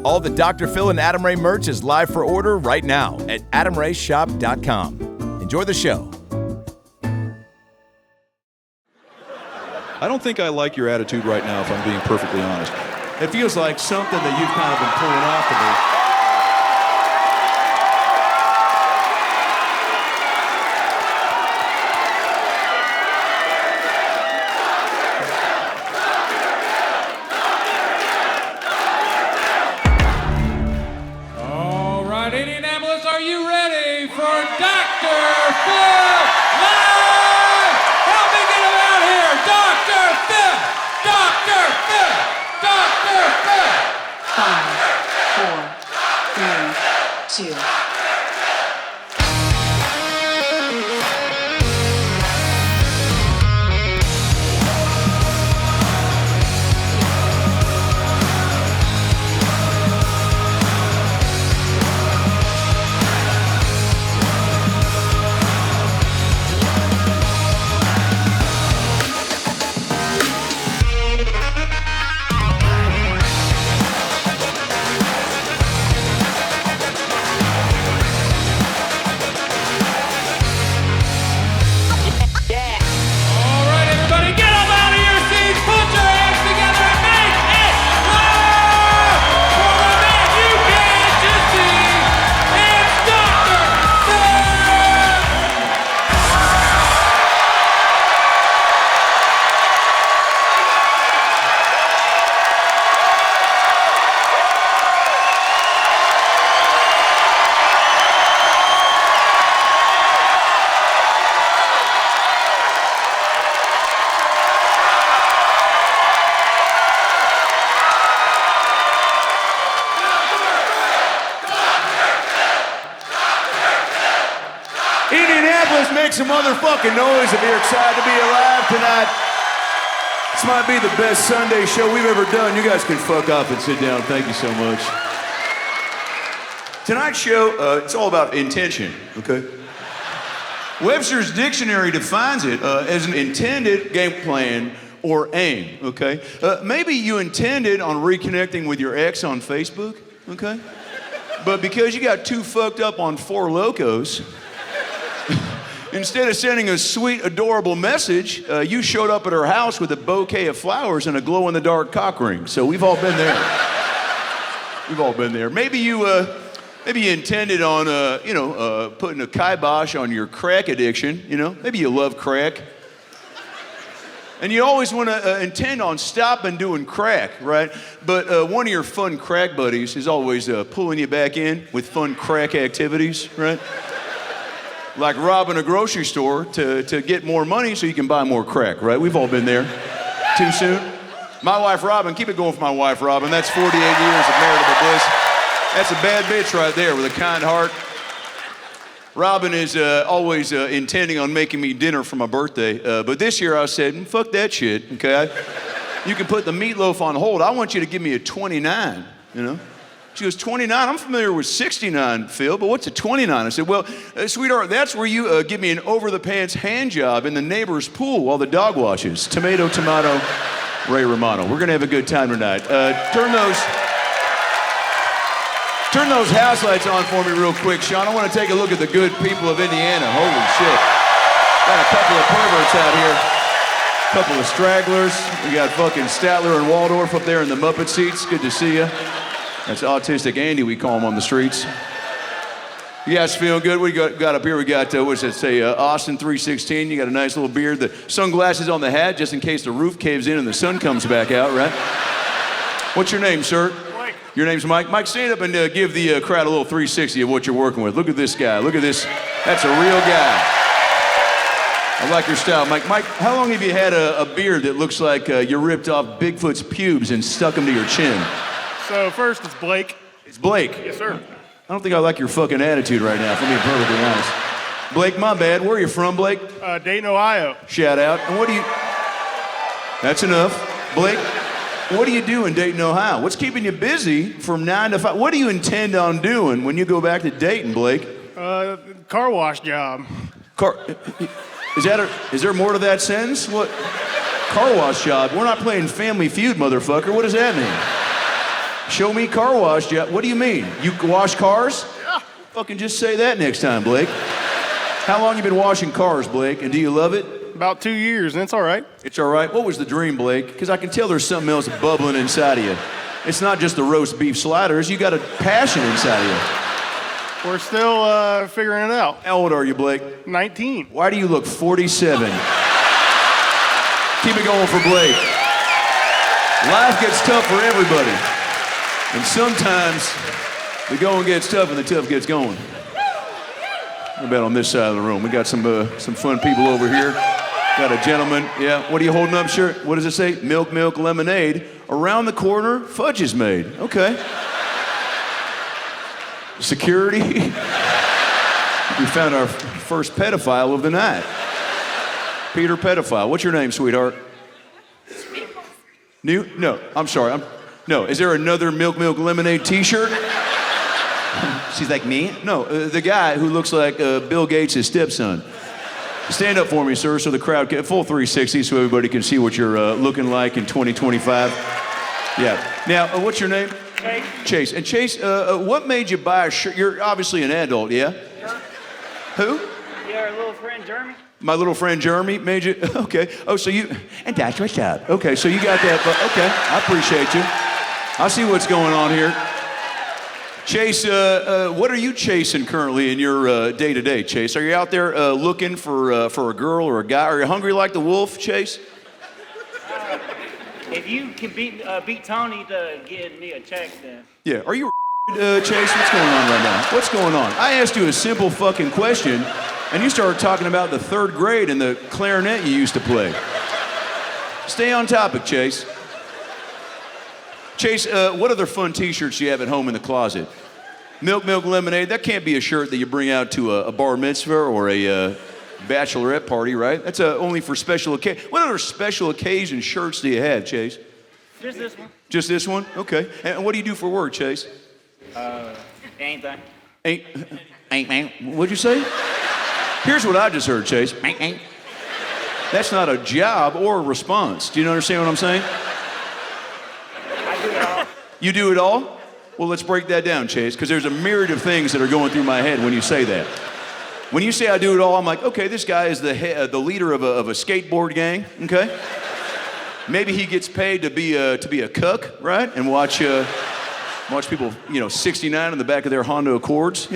All the Dr. Phil and Adam Ray merch is live for order right now at adamrayshop.com. Enjoy the show. I don't think I like your attitude right now, if I'm being perfectly honest. It feels like something that you've kind of been pulling off of me. All right, Indianapolis, are you ready for Dr. Phil Live? Help me get him out here. Dr. Phil! Dr. Phil! Dr. Phil! 5, 4, 3, 2. All right, everybody, get up out of your seats, put your hands together, and make it loud for the man you can't just see. It's Dr. Phil! Indianapolis, make some motherfucking noise if you're excited to be alive tonight. This might be the best Sunday show we've ever done. You guys can fuck off and sit down. Thank you so much. Tonight's show, it's all about intention, okay? Webster's dictionary defines it as an intended game plan or aim, okay? Maybe you intended on reconnecting with your ex on Facebook, okay? But because you got too fucked up on Four Locos, instead of sending a sweet, adorable message, you showed up at her house with a bouquet of flowers and a glow-in-the-dark cock ring. So we've all been there. We've all been there. Maybe you intended on, putting a kibosh on your crack addiction. You know, maybe you love crack. And you always want to intend on stopping doing crack, right? But one of your fun crack buddies is always pulling you back in with fun crack activities, right? Like robbing a grocery store to get more money so you can buy more crack, right? We've all been there. Too soon? My wife, Robin, keep it going for my wife, Robin. That's 48 years of marital bliss. That's a bad bitch right there with a kind heart. Robin is always intending on making me dinner for my birthday. But this year I said, fuck that shit, okay? You can put the meatloaf on hold. I want you to give me a 29, you know? She goes, 29? I'm familiar with 69, Phil, but what's a 29? I said, well, sweetheart, that's where you give me an over-the-pants hand job in the neighbor's pool while the dog washes. Tomato, tomato, Ray Romano. We're going to have a good time tonight. Turn those house lights on for me real quick, Sean. I want to take a look at the good people of Indiana. Holy shit. Got a couple of perverts out here. A couple of stragglers. We got fucking Statler and Waldorf up there in the Muppet seats. Good to see you. That's Autistic Andy, we call him on the streets. You guys feeling good? What do you got up here? We got, what does it say, Austin 316. You got a nice little beard. The sunglasses on the hat, just in case the roof caves in and the sun comes back out, right? What's your name, sir? Mike. Your name's Mike? Mike, stand up and give the crowd a little 360 of what you're working with. Look at this guy. Look at this. That's a real guy. I like your style, Mike. Mike, how long have you had a beard that looks like you ripped off Bigfoot's pubes and stuck them to your chin? So first, it's Blake. It's Blake. Yes, sir. I don't think I like your fucking attitude right now, if I'm being perfectly honest. Blake, my bad. Where are you from, Blake? Dayton, Ohio. Shout out. And what do you... That's enough. Blake, what do you do in Dayton, Ohio? What's keeping you busy from 9 to 5? What do you intend on doing when you go back to Dayton, Blake? Car wash job. Is there more to that sentence? What? Car wash job? We're not playing Family Feud, motherfucker. What does that mean? Show me car wash job. What do you mean? You wash cars? Yeah. Fucking just say that next time, Blake. How long you been washing cars, Blake? And do you love it? About 2 years, and it's all right. It's all right. What was the dream, Blake? Because I can tell there's something else bubbling inside of you. It's not just the roast beef sliders. You got a passion inside of you. We're still figuring it out. How old are you, Blake? 19. Why do you look 47? Keep it going for Blake. Life gets tough for everybody. And sometimes the going gets tough and the tough gets going. What about on this side of the room? We got some fun people over here. Got a gentleman. Yeah, what are you holding up, shirt? What does it say? Milk, milk, lemonade. Around the corner, fudge is made. Okay. Security. We found our first pedophile of the night. Peter Pedophile. What's your name, sweetheart? New? No, I'm sorry. No, is there another Milk Milk Lemonade t-shirt? She's like, me? No, the guy who looks like Bill Gates' stepson. Stand up for me, sir, so the crowd can, full 360 so everybody can see what you're looking like in 2025. Yeah. Now, what's your name? Chase. Chase. And Chase, what made you buy a shirt? You're obviously an adult, yeah? Sure. Who? Your little friend Jeremy. My little friend Jeremy made you, okay. Oh, so you, and that's what's up. Okay, so you got that, but okay, I appreciate you. I see what's going on here. Chase, what are you chasing currently in your day-to-day, Chase? Are you out there looking for a girl or a guy? Are you hungry like the wolf, Chase? If you can beat Tony to give me a check, then. Yeah, are you Chase? What's going on right now? What's going on? I asked you a simple fucking question, and you started talking about the third grade and the clarinet you used to play. Stay on topic, Chase. Chase, what other fun t-shirts do you have at home in the closet? Milk, milk, lemonade, that can't be a shirt that you bring out to a bar mitzvah or a bachelorette party, right? That's only for special occasions. What other special occasion shirts do you have, Chase? Just this one. Just this one? Okay. And what do you do for work, Chase? Anything. Ain't. What'd you say? Here's what I just heard, Chase. That's not a job or a response. Do you understand what I'm saying? I do it all. You do it all? Well, let's break that down, Chase, because there's a myriad of things that are going through my head when you say that. When you say I do it all, I'm like, okay, this guy is the leader of a skateboard gang, okay? Maybe he gets paid to be a cuck, right? And watch people, 69 in the back of their Honda Accords,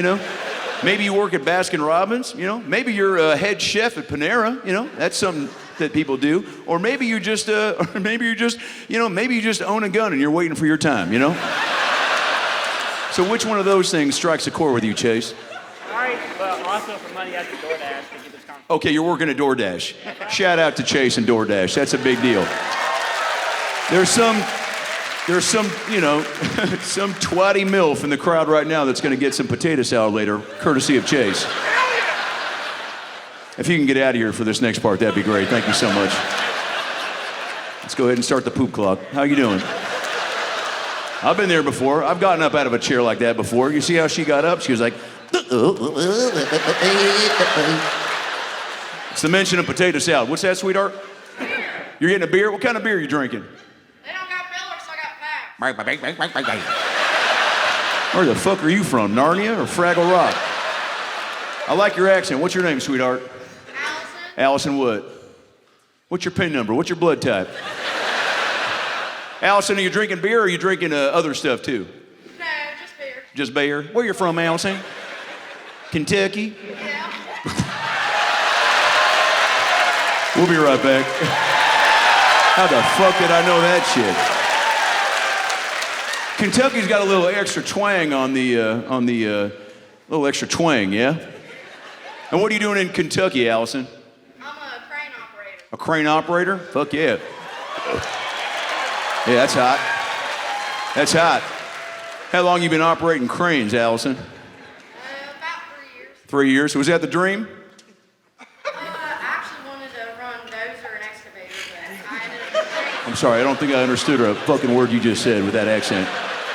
Maybe you work at Baskin Robbins, Maybe you're a head chef at Panera, That's something that people do. Or maybe you just, maybe you just own a gun and you're waiting for your time, So which one of those things strikes a chord with you, Chase? All right, but also for money, I have to DoorDash to get this conversation. Okay, you're working at DoorDash. Shout out to Chase and DoorDash. That's a big deal. There's some, some twatty MILF in the crowd right now that's going to get some potato salad later, courtesy of Chase. If you can get out of here for this next part, that'd be great. Thank you so much. Let's go ahead and start the poop clock. How you doing? I've been there before. I've gotten up out of a chair like that before. You see how she got up? She was like, it's the mention of potato salad. What's that, sweetheart? Beer. You're getting a beer? What kind of beer are you drinking? They don't got Miller, so I got Pack. Where the fuck are you from, Narnia or Fraggle Rock? I like your accent. What's your name, sweetheart? Allison. Allison what? What's your PIN number? What's your blood type? Allison, are you drinking beer or are you drinking other stuff too? No, just beer. Just beer? Where you from, Allison? Kentucky? Yeah. We'll be right back. How the fuck did I know that shit? Kentucky's got a little extra twang on the little extra twang, yeah? And what are you doing in Kentucky, Allison? I'm a crane operator. A crane operator? Fuck yeah. Yeah, that's hot. That's hot. How long you been operating cranes, Allison? About 3 years. 3 years. Was that the dream? I actually wanted to run dozer and excavator, but I ended up doing I'm sorry, I don't think I understood a fucking word you just said with that accent.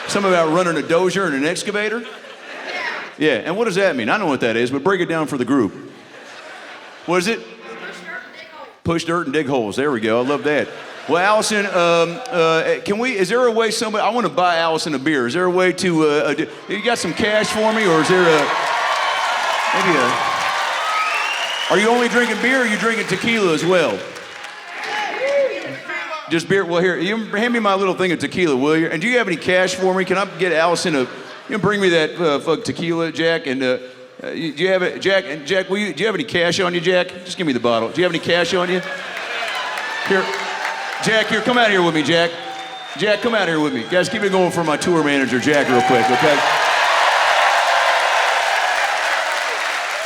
Something about running a dozer and an excavator? Yeah. Yeah, and what does that mean? I know what that is, but break it down for the group. What is it? Push dirt and dig holes. Push dirt and dig holes. There we go. I love that. Well, Allison, is there a way I want to buy Allison a beer. Is there a way to, you got some cash for me, or is there are you only drinking beer, or are you drinking tequila as well? Just beer? Well, here, you hand me my little thing of tequila, will you? And do you have any cash for me? Can I get Allison bring me that tequila, Jack, and do you have it, Jack? And Jack, do you have any cash on you, Jack? Just give me the bottle. Do you have any cash on you? Here. Jack, here, come out here with me, Jack. Jack, come out here with me. Guys, keep it going for my tour manager, Jack, real quick, okay?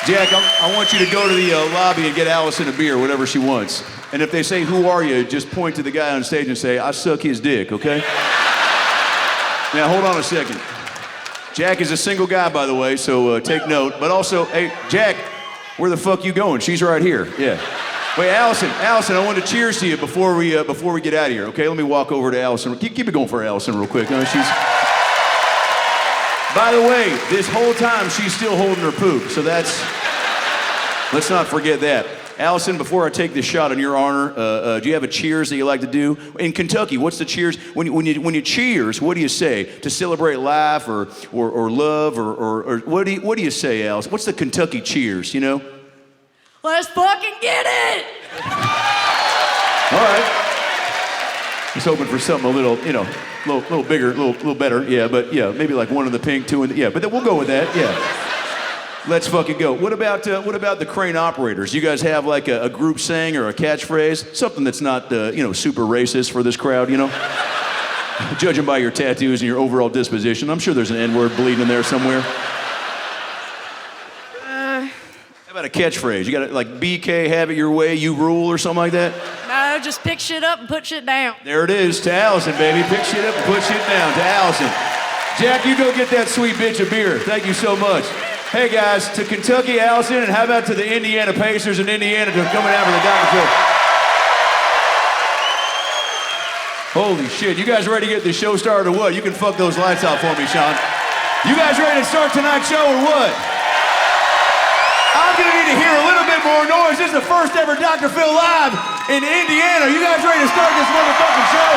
Jack, I want you to go to the lobby and get Allison a beer, whatever she wants. And if they say, who are you, just point to the guy on stage and say, I suck his dick, okay? Now, hold on a second. Jack is a single guy, by the way, so take note. But also, hey, Jack, where the fuck you going? She's right here, yeah. Wait, Allison, I want to cheers to you before we get out of here, okay? Let me walk over to Allison. Keep it going for Allison real quick. By the way, this whole time she's still holding her poop, so let's not forget that. Allison, before I take this shot in your honor, do you have a cheers that you like to do? In Kentucky, what's the cheers? When you cheers, what do you say? To celebrate life or love or what do you say, Allison? What's the Kentucky cheers, you know? Let's fucking get it! All right. I was hoping for something a little bigger, a little better. Yeah, but yeah, maybe like one in the pink, two in the, yeah, but we'll go with that, yeah. Let's fucking go. What about the crane operators? You guys have like a group saying or a catchphrase? Something that's not, super racist for this crowd, you know? Judging by your tattoos and your overall disposition, I'm sure there's an N-word bleeding in there somewhere. How about a catchphrase? You got to like BK, have it your way, you rule, or something like that? No, just pick shit up and put shit down. There it is, to Allison, baby. Pick shit up and put shit down, to Allison. Jack, you go get that sweet bitch a beer. Thank you so much. Hey guys, to Kentucky, Allison, and how about to the Indiana Pacers in Indiana to coming out for the Dodgers? Holy shit, you guys ready to get the show started or what? You can fuck those lights out for me, Sean. You guys ready to start tonight's show or what? I'm gonna need to hear a little bit more noise. This is the first ever Dr. Phil live in Indiana. You guys ready to start this motherfucking show?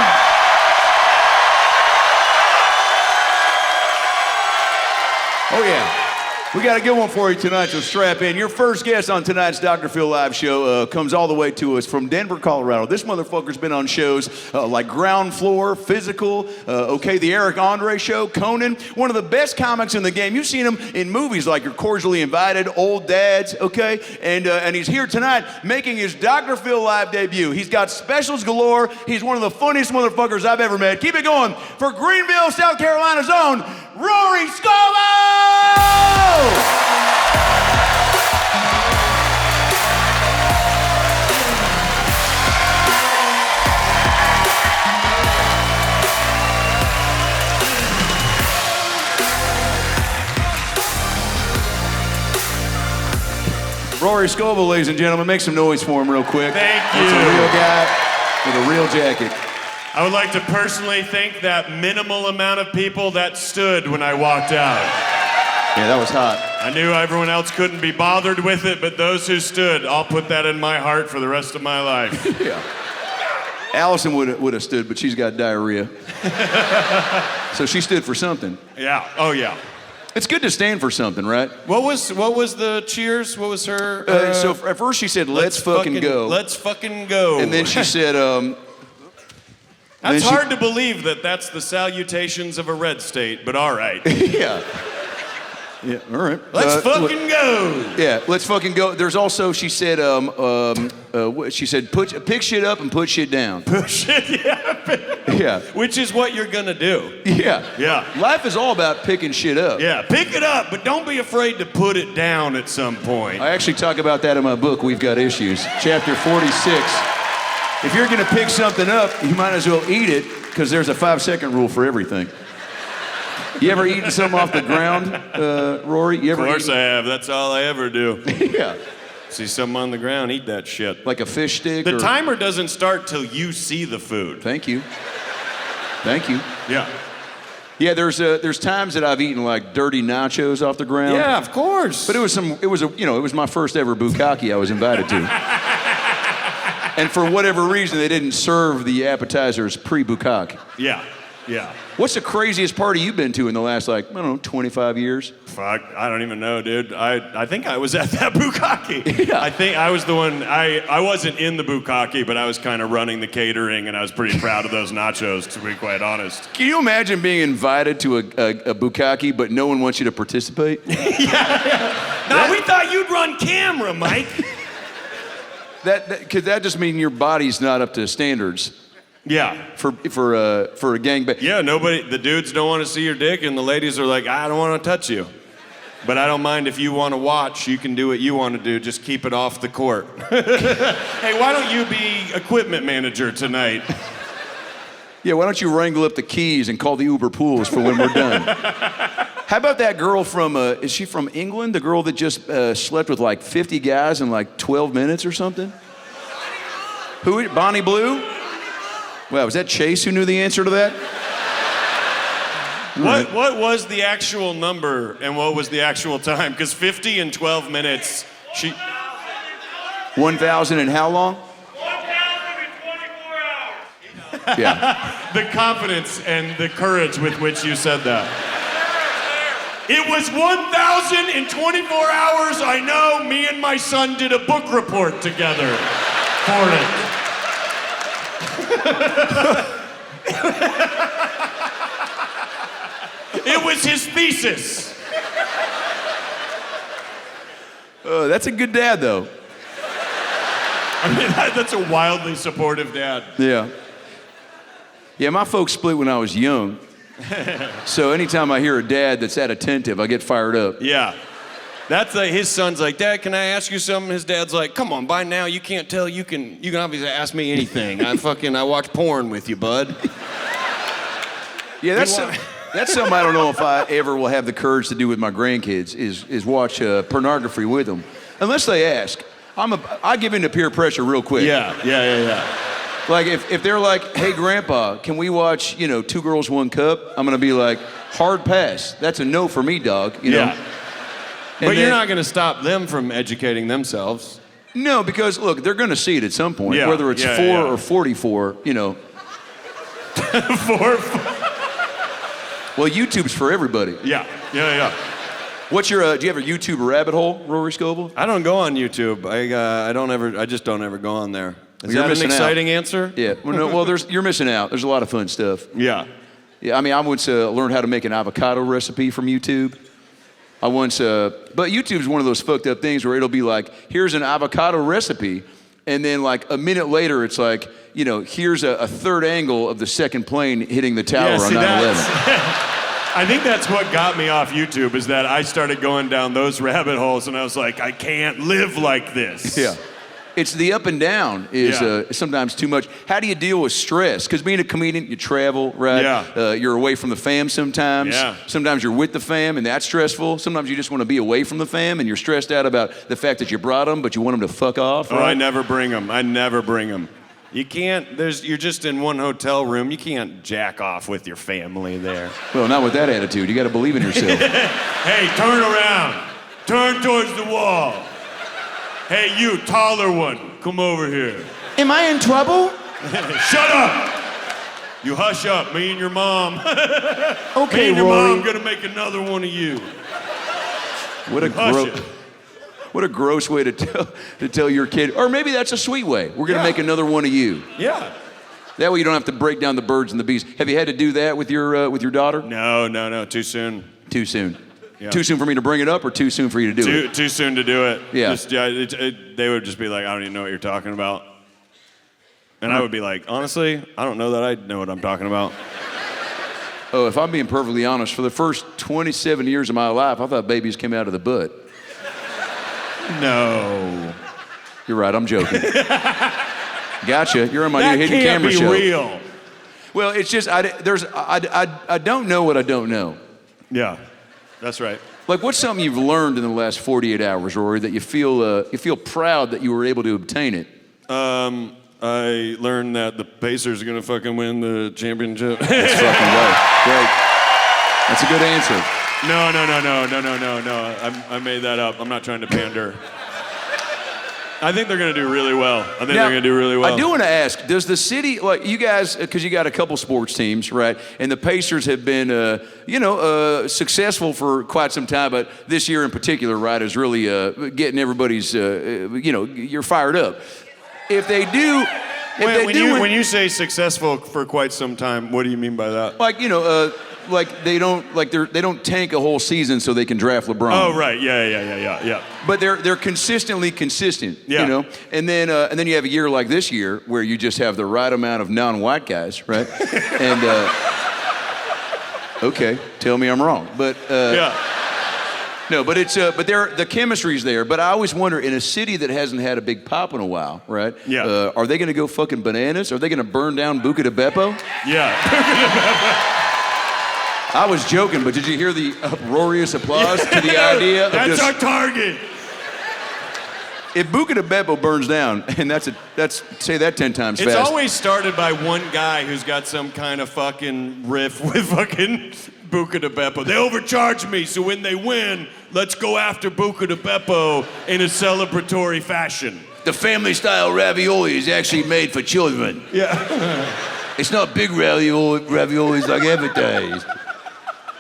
Oh yeah. We got a good one for you tonight, so strap in. Your first guest on tonight's Dr. Phil Live show comes all the way to us from Denver, Colorado. This motherfucker's been on shows like Ground Floor, Physical, the Eric Andre Show, Conan. One of the best comics in the game. You've seen him in movies like You're Cordially Invited, Old Dads, okay? And he's here tonight making his Dr. Phil Live debut. He's got specials galore. He's one of the funniest motherfuckers I've ever met. Keep it going for Greenville, South Carolina's own Rory Scovel! Rory Scovel, ladies and gentlemen, make some noise for him real quick. Thank you. It's a real guy with a real jacket. I would like to personally thank that minimal amount of people that stood when I walked out. Yeah, that was hot. I knew everyone else couldn't be bothered with it, but those who stood, I'll put that in my heart for the rest of my life. Yeah. Allison would have stood, but she's got diarrhea. So she stood for something. Yeah. Oh, yeah. It's good to stand for something, right? What was the cheers? What was her? So at first she said, let's fucking go. Let's fucking go. And then she said, That's hard to believe that that's the salutations of a red state, but all right. Yeah. Yeah, all right. Let's fucking go. Yeah, let's fucking go. There's also, she said, pick shit up and put shit down. Push it, yeah. Yeah. Which is what you're gonna do. Yeah. Yeah. Life is all about picking shit up. Yeah, pick it up, but don't be afraid to put it down at some point. I actually talk about that in my book, We've Got Issues, chapter 46. If you're gonna pick something up, you might as well eat it, because there's a 5-second rule for everything. You ever eaten something off the ground, Rory? You ever of course I have. That's all I ever do. Yeah. See something on the ground, eat that shit. Like a fish stick? The timer doesn't start till you see the food. Thank you. Thank you. Yeah. Yeah, there's times that I've eaten like dirty nachos off the ground. Yeah, of course. But it was my first ever bukkake I was invited to. And for whatever reason, they didn't serve the appetizers pre-bukkake. Yeah, yeah. What's the craziest party you've been to in the last, 25 years? Fuck, I don't even know, dude. I think I was at that bukkake. Yeah. I think I was the one, I wasn't in the bukkake, but I was kind of running the catering, and I was pretty proud of those nachos, to be quite honest. Can you imagine being invited to a bukkake, but no one wants you to participate? Yeah. No, we thought you'd run camera, Mike. Because that just means your body's not up to standards. Yeah. For a gangbang. Yeah, the dudes don't want to see your dick, and the ladies are like, I don't want to touch you. But I don't mind if you want to watch, you can do what you want to do, just keep it off the court. Hey, why don't you be equipment manager tonight? Yeah, why don't you wrangle up the keys and call the Uber pools for when we're done? How about that girl from, is she from England? The girl that just slept with 50 guys in 12 minutes or something? Who? Bonnie Blue? Wow, was that Chase who knew the answer to that? What was the actual number and what was the actual time? Because 50 in 12 minutes, 1,000 in how long? 1,024 hours. Yeah. The confidence and the courage with which you said that. It was 1,024 hours. I know, me and my son did a book report together for it. It was his thesis. That's a good dad, though. I mean, that's a wildly supportive dad. Yeah. Yeah, my folks split when I was young. So anytime I hear a dad that's that attentive, I get fired up. Yeah. That's his son's like, Dad, can I ask you something? His dad's like, come on, by now you can't tell. You can obviously ask me anything. I watch porn with you, bud. Yeah, that's something I don't know if I ever will have the courage to do with my grandkids is watch pornography with them, unless they ask. I give in to peer pressure real quick. Yeah. Like if they're like, hey, Grandpa, can we watch 2 Girls, 1 Cup? I'm gonna be like, hard pass. That's a no for me, dog. You know. Yeah. But you're not going to stop them from educating themselves. No, because look, they're going to see it at some point, whether it's 4 or 44, Four. Well, YouTube's for everybody. Yeah. What's your? Do you have a YouTube rabbit hole, Rory Scovel? I don't go on YouTube. I just don't ever go on there. Is You're that an exciting out. answer? Yeah. Well, you're missing out. There's a lot of fun stuff. Yeah. Yeah. I mean, I once learned how to make an avocado recipe from YouTube. But YouTube's one of those fucked up things where it'll be like, here's an avocado recipe, and then a minute later, it's like, here's a third angle of the second plane hitting the tower on 9/11. I think that's what got me off YouTube, is that I started going down those rabbit holes, and I was like, I can't live like this. Yeah. It's the up and down is sometimes too much. How do you deal with stress? Because being a comedian, you travel, right? Yeah. You're away from the fam sometimes. Yeah. Sometimes you're with the fam, and that's stressful. Sometimes you just want to be away from the fam, and you're stressed out about the fact that you brought them, but you want them to fuck off. Right? Oh, I never bring them. You can't, you're just in one hotel room. You can't jack off with your family there. Well, not with that attitude. You got to believe in yourself. Hey, turn around. Turn towards the wall. Hey, you, taller one, come over here. Am I in trouble? Shut up! You hush up, me and your mom. Okay, me and your Rory. mom gonna make another one of you. What a gross way to tell your kid. Or maybe that's a sweet way. We're gonna make another one of you. Yeah. That way you don't have to break down the birds and the bees. Have you had to do that with your daughter? No, too soon. Too soon. Yeah. Too soon for me to bring it up, or too soon for you to do it? Too soon to do it. Yeah. They would just be like, I don't even know what you're talking about. And I would be like, honestly, I don't know that I know what I'm talking about. Oh, if I'm being perfectly honest, for the first 27 years of my life, I thought babies came out of the butt. No. You're right, I'm joking. Gotcha. You're on my new hidden camera show. That can't be real. Well, it's just I don't know what I don't know. Yeah, that's right. Like, what's something you've learned in the last 48 hours, Rory, that you feel proud that you were able to obtain it? I learned that the Pacers are gonna fucking win the championship. That's fucking right. Great. That's a good answer. No. I made that up. I'm not trying to pander. I think they're going to do really well. Now, they're going to do really well. I do want to ask, does the city, like you guys, because you got a couple sports teams, right? And the Pacers have been, successful for quite some time, but this year in particular, right, is really getting everybody's, you're fired up. If they do... When you say successful for quite some time, what do you mean by that? Like, they don't tank a whole season so they can draft LeBron. Oh, right. Yeah. But they're consistently consistent, Yeah. And then you have a year like this year where you just have the right amount of non-white guys, right? And okay, tell me I'm wrong, but Yeah. no, but it's the chemistry's there. But I always wonder, in a city that hasn't had a big pop in a while, right? Yeah. Are they going to go fucking bananas? Are they going to burn down Buca de Beppo? Yeah. I was joking, but did you hear the uproarious applause to the idea of That's our target. If Buca de Beppo burns down, and that's say that 10 times It's fast. always started by one guy who's got some kind of fucking riff with fucking Buca de Beppo. They overcharge me, so when they win, let's go after Buca de Beppo in a celebratory fashion. The family-style ravioli is actually made for children. Yeah. It's not big raviolis like advertised.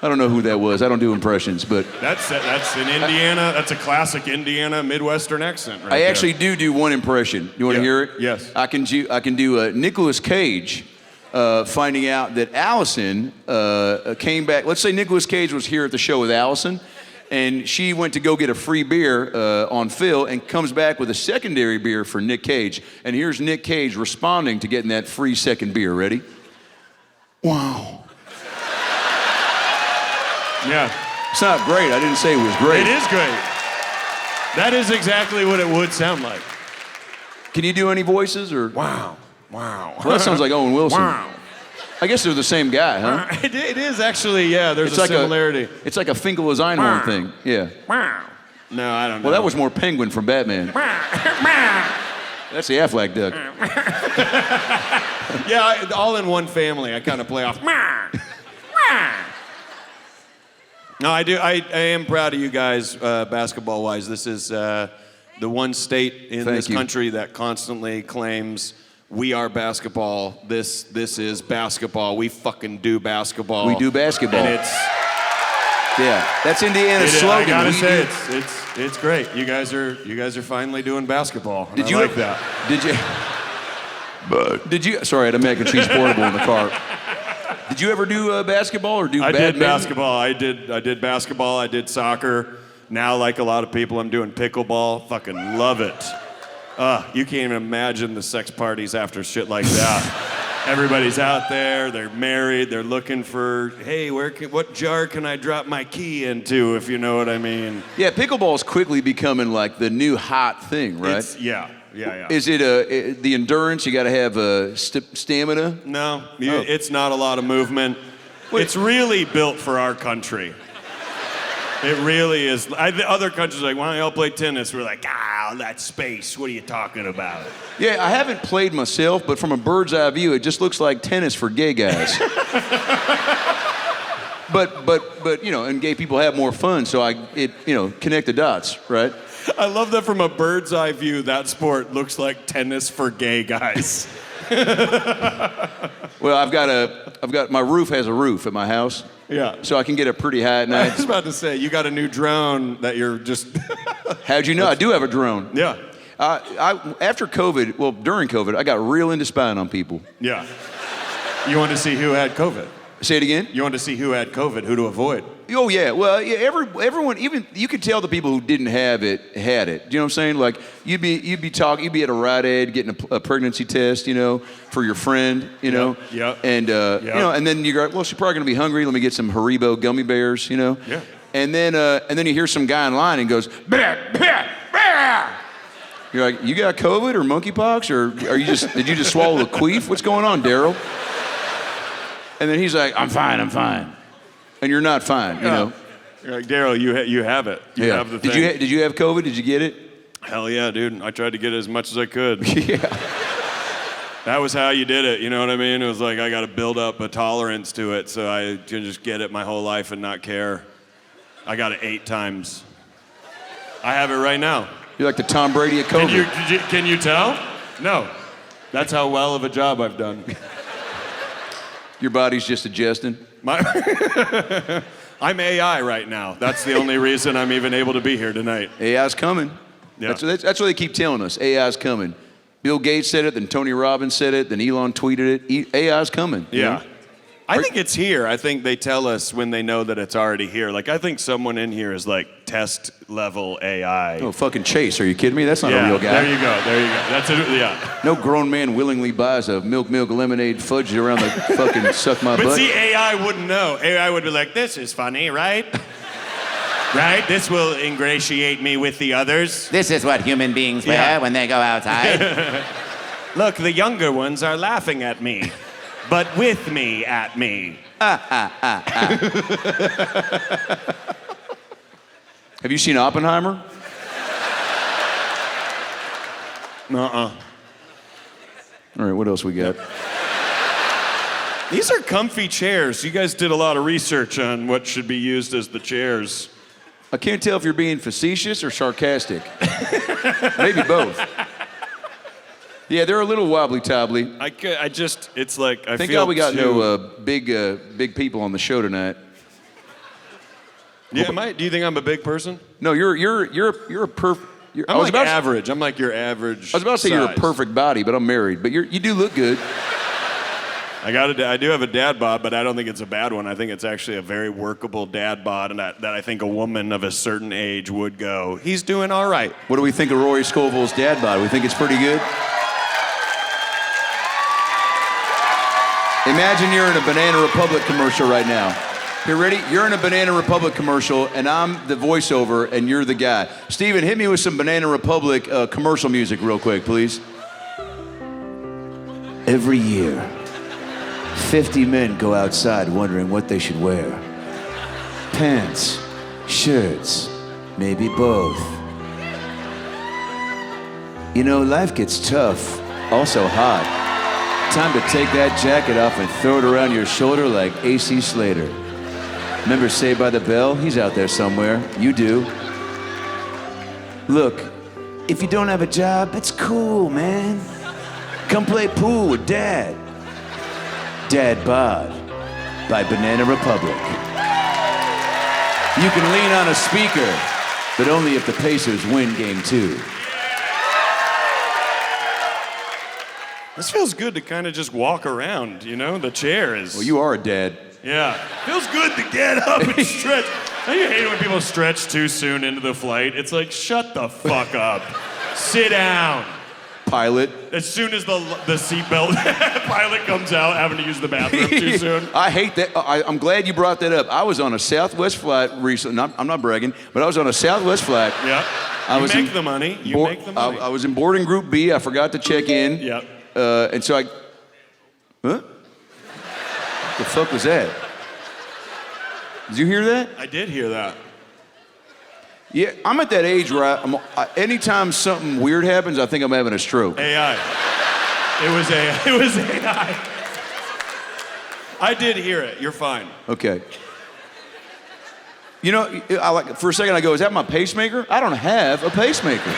I don't know who that was. I don't do impressions, but That's in Indiana. That's a classic Indiana Midwestern accent, right? I actually do one impression. You want to hear it? Yes. I can do Nicolas Cage finding out that Allison came back. Let's say Nicolas Cage was here at the show with Allison, and she went to go get a free beer on Phil and comes back with a secondary beer for Nick Cage. And here's Nick Cage responding to getting that free second beer. Ready? Wow. Yeah. It's not great. I didn't say it was great. It is great. That is exactly what it would sound like. Can you do any voices or? Wow. Well, that sounds like Owen Wilson. Wow. I guess they're the same guy, huh? It is actually, yeah, there's It's a like similarity. It's like a Finkel as Einhorn thing. Yeah. Wow. No, I don't know. Well, that was more Penguin from Batman. That's the Affleck duck. Yeah, all in one family. I kind of play off. No, I do. I am proud of you guys, basketball-wise. This is the one state in this country that constantly claims we are basketball. This is basketball. We fucking do basketball. We do basketball. And it's that's Indiana's slogan. I gotta say, it's great. You guys are finally doing basketball. And I like that. Did you? Sorry, I had a mac and cheese portable in the car. Did you ever do basketball or do badminton? I did basketball. I did basketball. I did soccer. Now, like a lot of people, I'm doing pickleball. Fucking love it. You can't even imagine the sex parties after shit like that. Everybody's out there. They're married. They're looking for, hey, what jar can I drop my key into, if you know what I mean? Yeah, pickleball's quickly becoming like the new hot thing, right? Yeah. Is it the endurance? You got to have stamina? No, it's not a lot of movement. It's really built for our country. It really is. Other countries are like, why don't y'all play tennis? We're like, that's space. What are you talking about? Yeah, I haven't played myself, but from a bird's eye view, it just looks like tennis for gay guys. but and gay people have more fun, so connect the dots, right? I love that from a bird's eye view, that sport looks like tennis for gay guys. Well, I've got my roof has a roof at my house. Yeah. So I can get up pretty high at night. I was about to say, you got a new drone that you're just... How'd you know? I do have a drone. Yeah. After COVID, during COVID, I got real into spying on people. Yeah. You wanted to see who had COVID? Say it again? You wanted to see who had COVID, who to avoid. Oh, yeah. Well, yeah, everyone, even, you could tell the people who didn't have it, had it. Do you know what I'm saying? Like, you'd be at a Rite Aid getting a pregnancy test, for your friend, Yep. And, and then you go, well, she's probably going to be hungry. Let me get some Haribo gummy bears, Yeah. And then you hear some guy in line and goes, bah, bah, bah. You're like, you got COVID or monkeypox, or did you just swallow a queef? What's going on, Daryl? And then he's like, I'm fine. And you're not fine, You're like, Daryl, you have it. You have the thing. Did you have COVID? Did you get it? Hell yeah, dude. I tried to get it as much as I could. Yeah. That was how you did it, you know what I mean? It was like I got to build up a tolerance to it so I can just get it my whole life and not care. I got it 8 times. I have it right now. You're like the Tom Brady of COVID. Can you tell? No. That's how well of a job I've done. Your body's just adjusting. I'm AI right now. That's the only reason I'm even able to be here tonight. AI's coming. Yeah. That's what they keep telling us. AI's coming. Bill Gates said it, then Tony Robbins said it, then Elon tweeted it. AI's coming. Yeah. You know? I think it's here. I think they tell us when they know that it's already here. Like, I think someone in here is like test level AI. Oh, fucking Chase. Are you kidding me? That's not a real guy. There you go. That's it. Yeah. No grown man willingly buys a milk lemonade fudge around the fucking suck my butt. But see, AI wouldn't know. AI would be like, this is funny, right? Right? This will ingratiate me with the others. This is what human beings wear when they go outside. Look, the younger ones are laughing at me, but with me at me. Have you seen Oppenheimer? Nuh-uh. All right, what else we got? These are comfy chairs. You guys did a lot of research on what should be used as the chairs. I can't tell if you're being facetious or sarcastic. Maybe both. Yeah, they're a little wobbly-tobbly. It's like, I Thank feel God we got too... no big people on the show tonight. Yeah, do you think I'm a big person? No, you're a perfect... I'm like average. I'm like your average I was about to say you're a size. perfect body, but I'm married. But you do look good. I do have a dad bod, but I don't think it's a bad one. I think it's actually a very workable dad bod, and that I think a woman of a certain age would go, he's doing all right. What do we think of Rory Scovel's dad bod? We think it's pretty good? Imagine you're in a Banana Republic commercial right now. You ready? You're in a Banana Republic commercial, and I'm the voiceover, and you're the guy. Steven, hit me with some Banana Republic commercial music real quick, please. Every year, 50 men go outside wondering what they should wear. Pants, shirts, maybe both. You know, life gets tough, also hot. Time to take that jacket off and throw it around your shoulder like A.C. Slater. Remember Saved by the Bell? He's out there somewhere. You do. Look, if you don't have a job, it's cool, man. Come play pool with Dad. Dad Bod by Banana Republic. You can lean on a speaker, but only if the Pacers win game 2. This feels good to kind of just walk around, you know? The chair is... Well, you are a dad. Yeah. Feels good to get up and stretch. Don't you hate it when people stretch too soon into the flight? It's like, shut the fuck up. Sit down. Pilot. As soon as the seatbelt pilot comes out, having to use the bathroom too soon. I hate that. I'm glad you brought that up. I was on a Southwest flight recently. I'm not bragging, but I was on a Southwest flight. Yeah. You make the money. I was in boarding group B. I forgot to check in. Yep. And so Huh? The fuck was that? Did you hear that? I did hear that. Yeah, I'm at that age where anytime something weird happens, I think I'm having a stroke. AI. It was AI. I did hear it. You're fine. Okay. You know, for a second I go, is that my pacemaker? I don't have a pacemaker.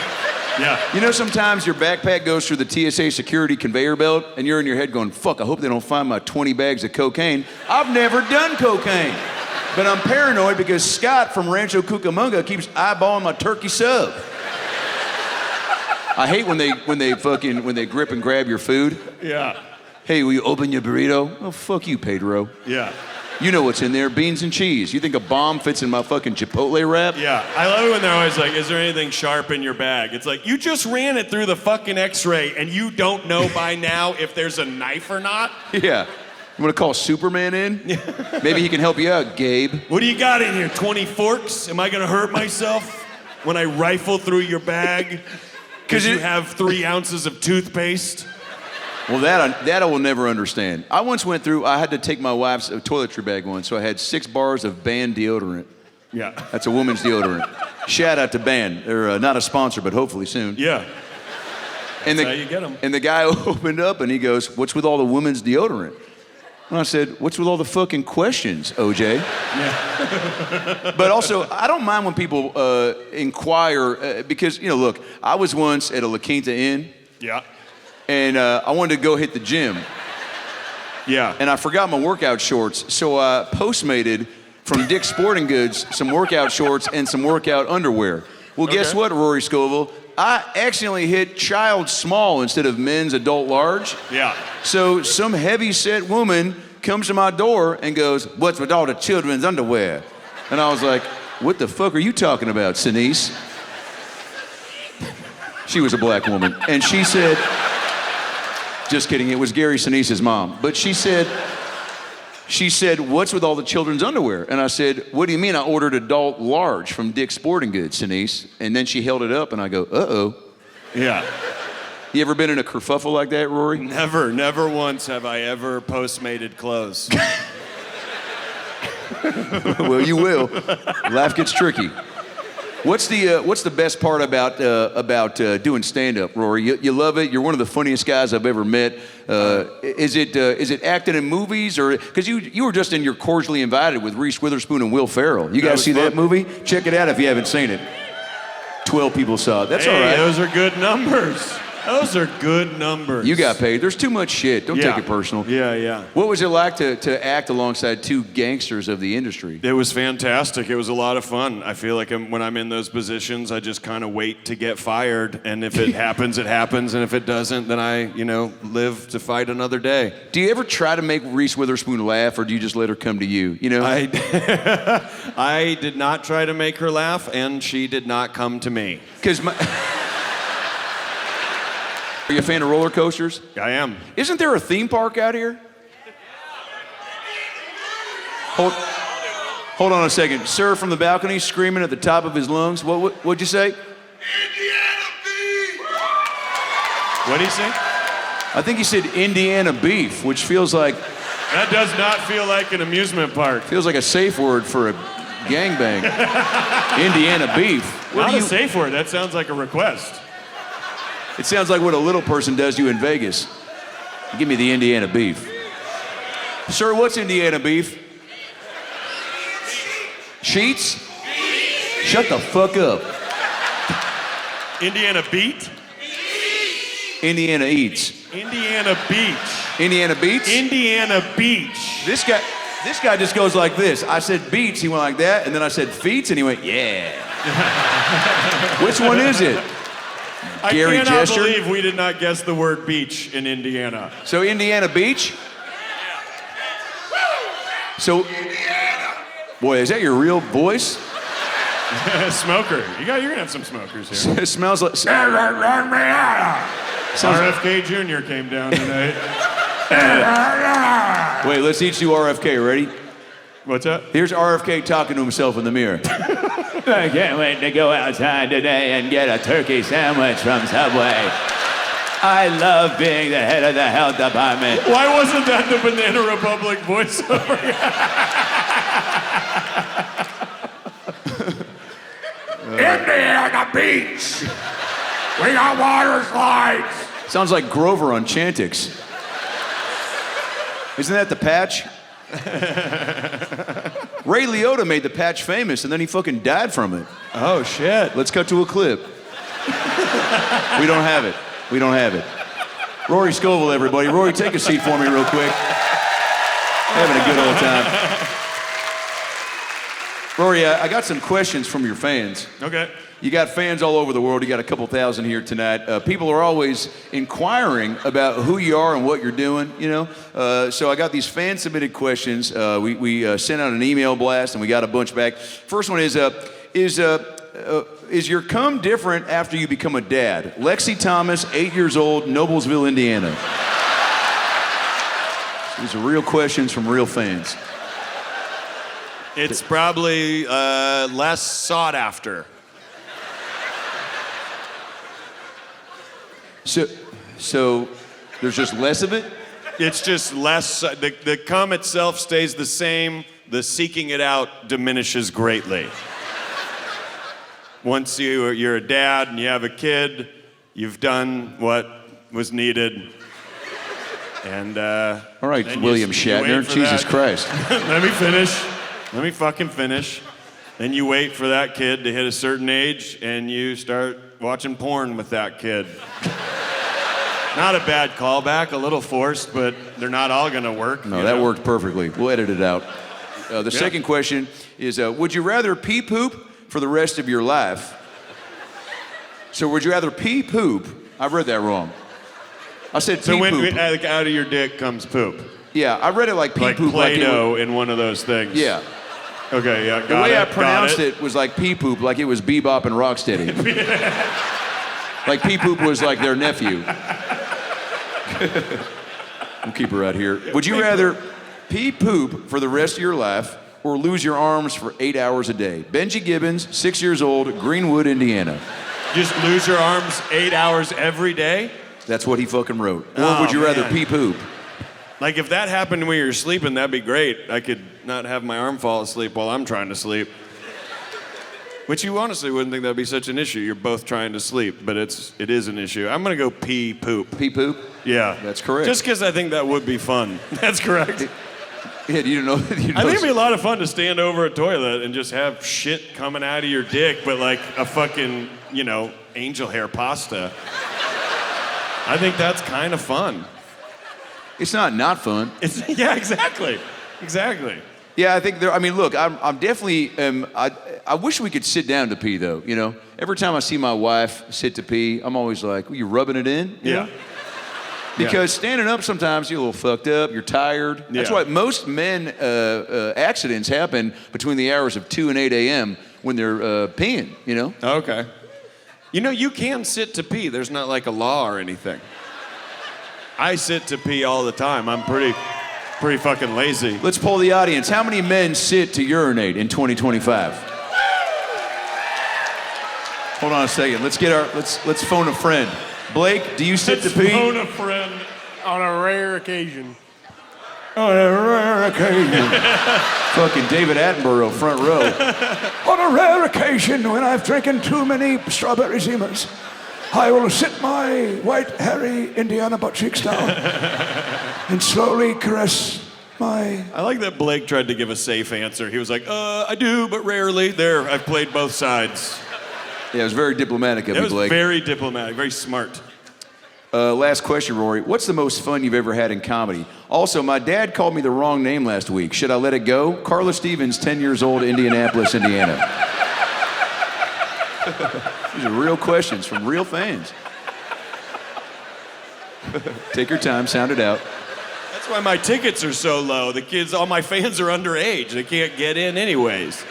Yeah. You know, sometimes your backpack goes through the TSA security conveyor belt, and you're in your head going, fuck, I hope they don't find my 20 bags of cocaine. I've never done cocaine. But I'm paranoid because Scott from Rancho Cucamonga keeps eyeballing my turkey sub. I hate when they grip and grab your food. Yeah. Hey, will you open your burrito? Oh, fuck you, Pedro. Yeah. You know what's in there, beans and cheese. You think a bomb fits in my fucking Chipotle wrap? Yeah, I love it when they're always like, is there anything sharp in your bag? It's like, you just ran it through the fucking x-ray and you don't know by now if there's a knife or not? Yeah. You want to call Superman in? Maybe he can help you out, Gabe. What do you got in here, 20 forks? Am I gonna hurt myself when I rifle through your bag? Because you have 3 ounces of toothpaste? Well, that I will never understand. I once went through, I had to take my wife's toiletry bag once, so I had 6 bars of Band deodorant. Yeah. That's a woman's deodorant. Shout out to Band. They're not a sponsor, but hopefully soon. Yeah. And That's how you get them. And the guy opened up and he goes, what's with all the women's deodorant? And I said, what's with all the fucking questions, OJ? Yeah. But also, I don't mind when people inquire, because, you know, look, I was once at a La Quinta Inn. Yeah. And I wanted to go hit the gym. Yeah. And I forgot my workout shorts, so I Postmated from Dick's Sporting Goods some workout shorts and some workout underwear. Well, guess what, Rory Scovel? I accidentally hit child small instead of men's adult large. Yeah. So some heavy-set woman comes to my door and goes, what's with all the children's underwear? And I was like, what the fuck are you talking about, Sinise? She was a black woman. And she said, just kidding, it was Gary Sinise's mom. But she said, what's with all the children's underwear? And I said, what do you mean I ordered adult large from Dick's Sporting Goods, Sinise? And then she held it up and I go, uh-oh. Yeah. You ever been in a kerfuffle like that, Rory? Never once have I ever Postmated clothes. Well, you will. Life gets tricky. What's the best part about doing stand-up, Rory? You love it. You're one of the funniest guys I've ever met. Is it acting in movies, or because you were just in You're Cordially Invited with Reese Witherspoon and Will Ferrell? You guys see that movie? Check it out if you haven't seen it. 12 people saw it. That's all right. Those are good numbers. Those are good numbers. You got paid. There's too much shit. Don't take it personal. Yeah. What was it like to act alongside two gangsters of the industry? It was fantastic. It was a lot of fun. I feel like when I'm in those positions, I just kind of wait to get fired. And if it happens, it happens. And if it doesn't, then I, live to fight another day. Do you ever try to make Reese Witherspoon laugh, or do you just let her come to you? I did not try to make her laugh, and she did not come to me. Are you a fan of roller coasters? I am. Isn't there a theme park out here? Hold on a second. Sir from the balcony screaming at the top of his lungs. What'd you say? Indiana beef! What'd he say? I think he said Indiana beef, which feels like... That does not feel like an amusement park. Feels like a safe word for a gangbang. Indiana beef. Not a safe word. That sounds like a request. It sounds like what a little person does to you in Vegas. Give me the Indiana beef. Sir, what's Indiana beef? Sheets? Shut the fuck up. Indiana beat? Indiana eats. Indiana beach. Indiana beats? Indiana beach. This guy just goes like this. I said beats, he went like that, and then I said feats, and he went, yeah. Which one is it? Gary I cannot gesture? believe we did not guess the word beach in Indiana. So Indiana Beach? So, boy, is that your real voice? Smoker. You're gonna have some smokers here. It smells like... RFK Jr. came down tonight. Wait, let's each do RFK. Ready? What's that? Here's RFK talking to himself in the mirror. I can't wait to go outside today and get a turkey sandwich from Subway. I love being the head of the health department. Why wasn't that the Banana Republic voiceover? Indiana beach! We got water slides! Sounds like Grover on Chantix. Isn't that the patch? Ray Liotta made the patch famous, and then he fucking died from it. Oh, shit. Let's cut to a clip. We don't have it. We don't have it. Rory Scovel, everybody. Rory, take a seat for me real quick. Having a good old time. Rory, I got some questions from your fans. Okay. You got fans all over the world. You got a couple thousand here tonight. People are always inquiring about who you are and what you're doing, So I got these fan-submitted questions. We sent out an email blast, and we got a bunch back. First one is your cum different after you become a dad? Lexi Thomas, 8 years old, Noblesville, Indiana. These are real questions from real fans. It's probably less sought after. So there's just less of it? It's just less. The cum itself stays the same. The seeking it out diminishes greatly. Once you're a dad and you have a kid, you've done what was needed. And all right, then William you Shatner. wait for Jesus that. Christ. Let me finish. Let me fucking finish. Then you wait for that kid to hit a certain age, and you start watching porn with that kid. Not a bad callback, a little forced, but they're not all gonna work. No, that worked perfectly. We'll edit it out. The Yeah. second question is, would you rather pee poop for the rest of your life? So would you rather pee poop? I've read that wrong. I said pee So when poop. out of your dick comes poop. Yeah, I read it like pee Like poop. Play-Doh in one of those things. Yeah. Okay, yeah, got it. The way I got pronounced it was like pee poop, like it was Bebop and Rocksteady. Like pee poop was like their nephew. We'll keep her out here. Would you rather pee poop for the rest of your life or lose your arms for 8 hours a day? Benji Gibbons, 6 years old, Greenwood, Indiana. Just lose your arms 8 hours every day? That's what he fucking wrote. Or Oh, would you rather man. pee poop? Like, if that happened when you're sleeping, that'd be great. I could not have my arm fall asleep while I'm trying to sleep. Which you honestly wouldn't think that'd be such an issue. You're both trying to sleep, but it is an issue. I'm gonna go pee poop. Pee poop? Yeah. That's correct. Just because I think that would be fun. That's correct. Yeah, you didn't know. You didn't I know think it'd be a lot of fun to stand over a toilet and just have shit coming out of your dick, but like a fucking, angel hair pasta. I think that's kind of fun. It's not fun. Yeah, exactly. Exactly. Yeah, I think there. I mean, look, I'm definitely. I wish we could sit down to pee, though. Every time I see my wife sit to pee, I'm always like, "Are you rubbing it in?" You know? Because standing up sometimes you're a little fucked up. You're tired. That's why most men accidents happen between the hours of 2 and 8 a.m. when they're peeing. Okay. You can sit to pee. There's not like a law or anything. I sit to pee all the time. I'm pretty fucking lazy. Let's poll the audience. How many men sit to urinate in 2025? Hold on a second. Let's phone a friend. Blake, do you sit to pee? Phone a friend. On a rare occasion. On a rare occasion. Fucking David Attenborough, front row. On a rare occasion when I've drinking too many strawberry Zimas, I will sit my white, hairy Indiana butt cheeks down and slowly caress my... I like that Blake tried to give a safe answer. He was like, I do, but rarely. There, I've played both sides. Yeah, it was very diplomatic of you, Blake. It was very diplomatic, very smart. Last question, Rory. What's the most fun you've ever had in comedy? Also, my dad called me the wrong name last week. Should I let it go? Carla Stevens, 10 years old, Indianapolis, Indiana. These are real questions from real fans. Take your time, sound it out. That's why my tickets are so low. All my fans are underage. They can't get in anyways.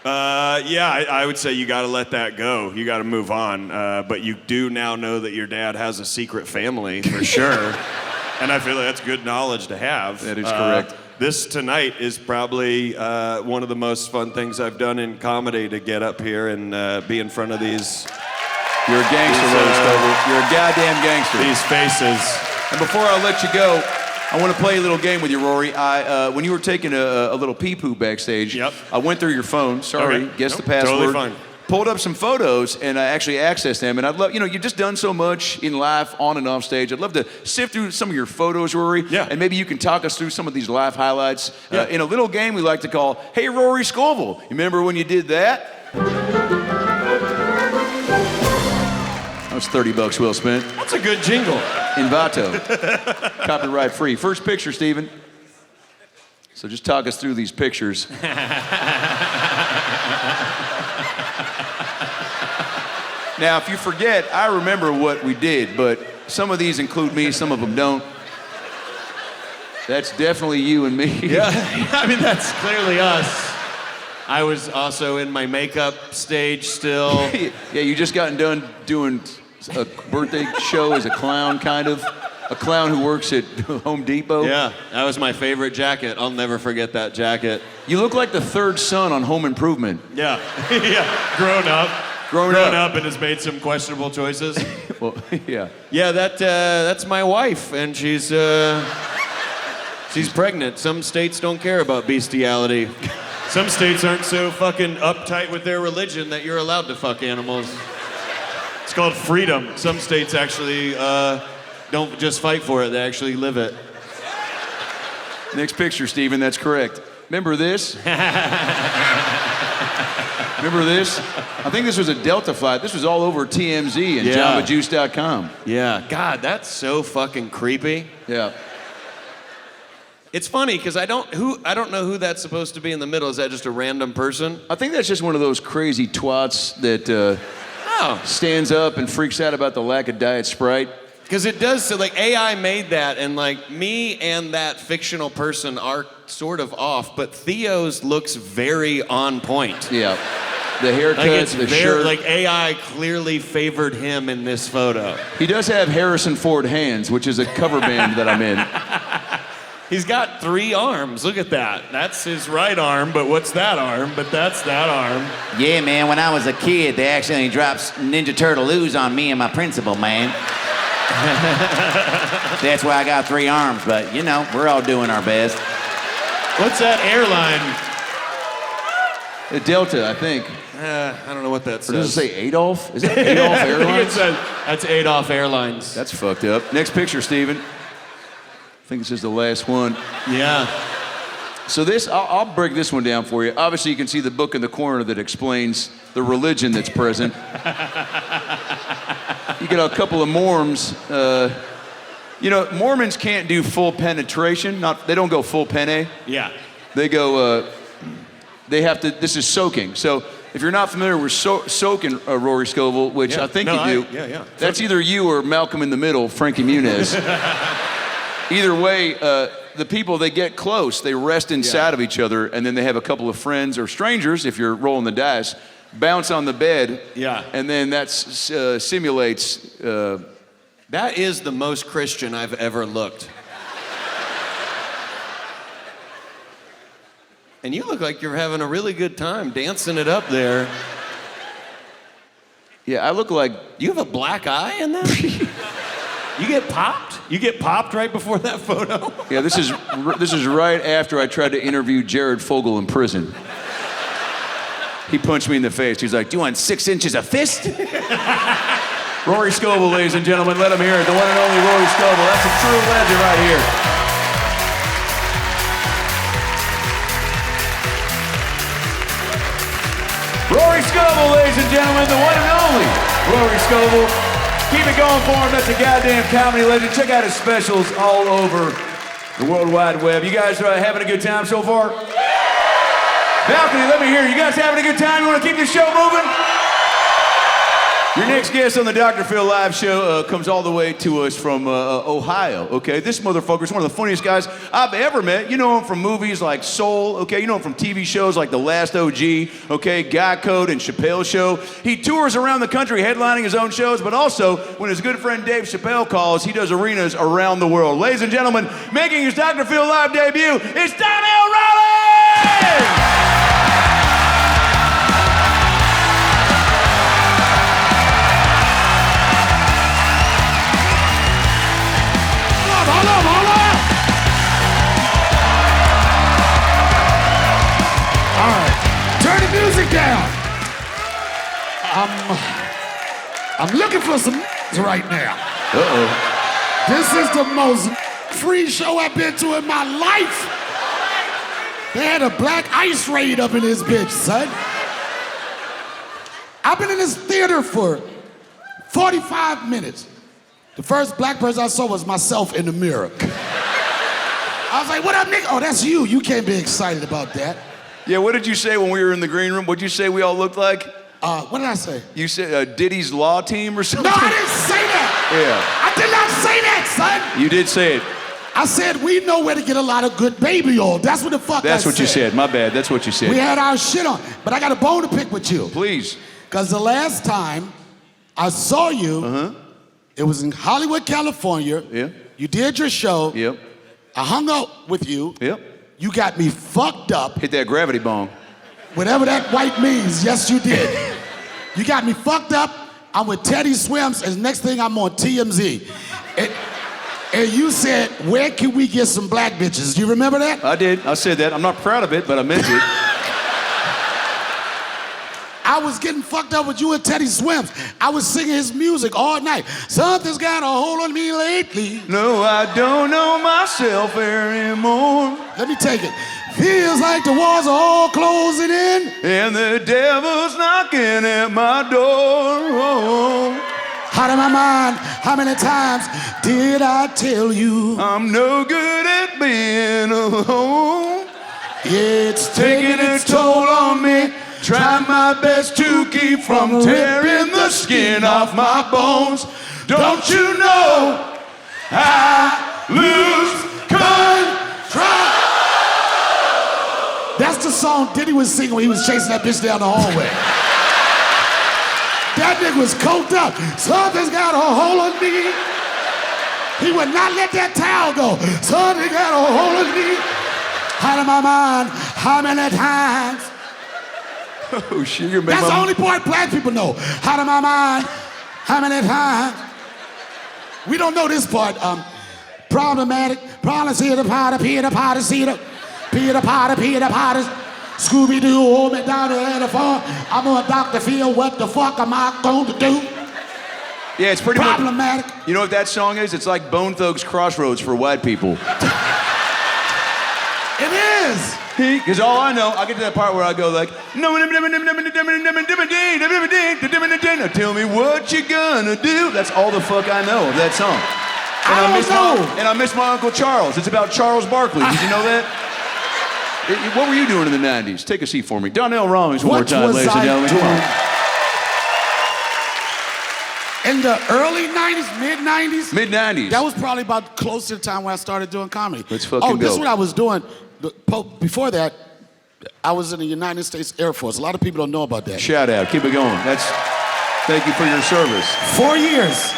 I would say you got to let that go. You got to move on. But you do now know that your dad has a secret family for sure. And I feel like that's good knowledge to have. That is correct. This tonight is probably one of the most fun things I've done in comedy, to get up here and be in front of these. You're a gangster, Rory Scovel. You're a goddamn gangster. These faces. And before I let you go, I want to play a little game with you, Rory. When you were taking a little pee-poo backstage, I went through your phone. Sorry, Okay. guessed the password. Totally fine. Pulled up some photos, and I actually accessed them. And I'd love, you've just done so much in life, on and off stage. I'd love to sift through some of your photos, Rory. Yeah. And maybe you can talk us through some of these live highlights Yeah. in a little game we like to call, Hey, Rory Scovel. You remember when you did that? That was $30 well spent. That's a good jingle. Invato. Copyright free. First picture, Steven. So just talk us through these pictures. Now, if you forget, I remember what we did, but some of these include me, some of them don't. That's definitely you and me. Yeah, I mean, that's clearly us. I was also in my makeup stage still. Yeah, you just gotten done doing a birthday show as a clown, kind of. A clown who works at Home Depot. Yeah, that was my favorite jacket. I'll never forget that jacket. You look like the third son on Home Improvement. Yeah, yeah, grown up and has made some questionable choices. Well, yeah. Yeah, that's my wife, and she's pregnant. Some states don't care about bestiality. Some states aren't so fucking uptight with their religion that you're allowed to fuck animals. It's called freedom. Some states actually don't just fight for it, they actually live it. Next picture, Steven, that's correct. Remember this? Remember this? I think this was a Delta flight. This was all over TMZ and JambaJuice.com. Yeah, God, that's so fucking creepy. Yeah. It's funny because I don't know who that's supposed to be in the middle. Is that just a random person? I think that's just one of those crazy twats that stands up and freaks out about the lack of Diet Sprite. Because it does, so like AI made that, and like me and that fictional person are sort of off, but Theo's looks very on point. Yeah. The haircut, the shirt. Like AI clearly favored him in this photo. He does have Harrison Ford hands, which is a cover band that I'm in. He's got 3 arms. Look at that. That's his right arm, but what's that arm? But that's that arm. Yeah, man, when I was a kid, they accidentally dropped Ninja Turtle-oos on me and my principal, man. That's why I got 3 arms, but you know, we're all doing our best. What's that airline? Delta, I think. I don't know what that says. Or does it say Adolf? Is that Adolf Airlines? That's Adolf Airlines. That's fucked up. Next picture, Steven. I think this is the last one. Yeah. So this, I'll break this one down for you. Obviously, you can see the book in the corner that explains the religion that's present. You get a couple of Mormons. You know, Mormons can't do full penetration. They don't go full penne. Yeah. They go, they have to, this is soaking. So if you're not familiar with soaking, Rory Scovel, which I think you do. That's either you or Malcolm in the Middle, Frankie Muniz. Either way, the people, they get close, they rest inside of each other, and then they have a couple of friends or strangers, if you're rolling the dice, bounce on the bed, and then that simulates... that is the most Christian I've ever looked. And you look like you're having a really good time dancing it up there. Yeah, I look like... You have a black eye in that? You get popped? You get popped right before that photo? Yeah, this is right after I tried to interview Jared Fogle in prison. He punched me in the face. He's like, "Do you want 6 inches of fist?" Rory Scovel, ladies and gentlemen, let him hear it. The one and only Rory Scovel. That's a true legend right here. Rory Scovel, ladies and gentlemen, the one and only Rory Scovel. Keep it going for him. That's a goddamn comedy legend. Check out his specials all over the World Wide Web. You guys are having a good time so far? Balcony, let me hear you. You guys having a good time? You want to keep this show moving? Your next guest on the Dr. Phil Live show comes all the way to us from Ohio, okay? This motherfucker is one of the funniest guys I've ever met. You know him from movies like Soul, okay? You know him from TV shows like The Last OG, okay? Guy Code and Chappelle Show. He tours around the country headlining his own shows, but also, when his good friend Dave Chappelle calls, he does arenas around the world. Ladies and gentlemen, making his Dr. Phil Live debut, it's Donnell Rawlings! Music down. I'm looking for some right now. This is the most free show I've been to in my life. They had a black ice raid up in this bitch, son. I've been in this theater for 45 minutes. The first black person I saw was myself in the mirror. I was like, "What up, nigga?" "Oh, that's you. You can't be excited about that." Yeah, what did you say when we were in the green room? What did you say we all looked like? What did I say? You said Diddy's Law Team or something? No, I didn't say that. Yeah. I did not say that, son. You did say it. I said we know where to get a lot of good baby oil. That's what the fuck That's I what you said. My bad. That's what you said. We had our shit on. But I got a bone to pick with you. Please. Because the last time I saw you, it was in Hollywood, California. Yeah. You did your show. Yep. I hung out with you. Yep. You got me fucked up. Hit that gravity bong. Whatever that white means, yes, you did. You got me fucked up. I'm with Teddy Swims, and next thing I'm on TMZ. And you said, "Where can we get some black bitches?" Do you remember that? I did. I said that. I'm not proud of it, but I meant it. I was getting fucked up with you and Teddy Swims. I was singing his music all night. Something's got a hold on me lately. No, I don't know myself anymore. Let me take it. Feels like the walls are all closing in. And the devil's knocking at my door. Out of my mind, how many times did I tell you? I'm no good at being alone. It's Taking a toll on me. Trying my best to keep from tearing the skin off my bones. Don't you know I lose control? That's the song Diddy was singing when he was chasing that bitch down the hallway. That nigga was coked up. Something's got a hold on me. He would not let that towel go. Something got a hold on me. Out of my mind, how many times? Oh shit, you're making That's the only part black people know. Out of my mind, how many times? We don't know this part. Problematic, problems here, the Potter, Peter, Potter, Cedar, Peter, Potter, Scooby-Doo, old McDonald, and the farm. I'm on Dr. Phil, what the fuck am I going to do? Yeah, it's pretty problematic. You know what that song is? It's like Bone Thugs Crossroads for white people. It is. Because all I know, I get to that part where I go like, no, tell me what you gonna do. That's all the fuck I know of that song. And I miss my Uncle Charles. It's about Charles Barkley. Did you know that? What were you doing in the 90s? Take a seat for me. Donnell Rawlings one more time, ladies and gentlemen. Come on. In the early 90s, mid-90s? Mid-90s. That was probably about close to the time when I started doing comedy. Let's fucking go. This is what I was doing. Before that, I was in the United States Air Force. A lot of people don't know about that. Shout out. Keep it going. Thank you for your service. 4 years.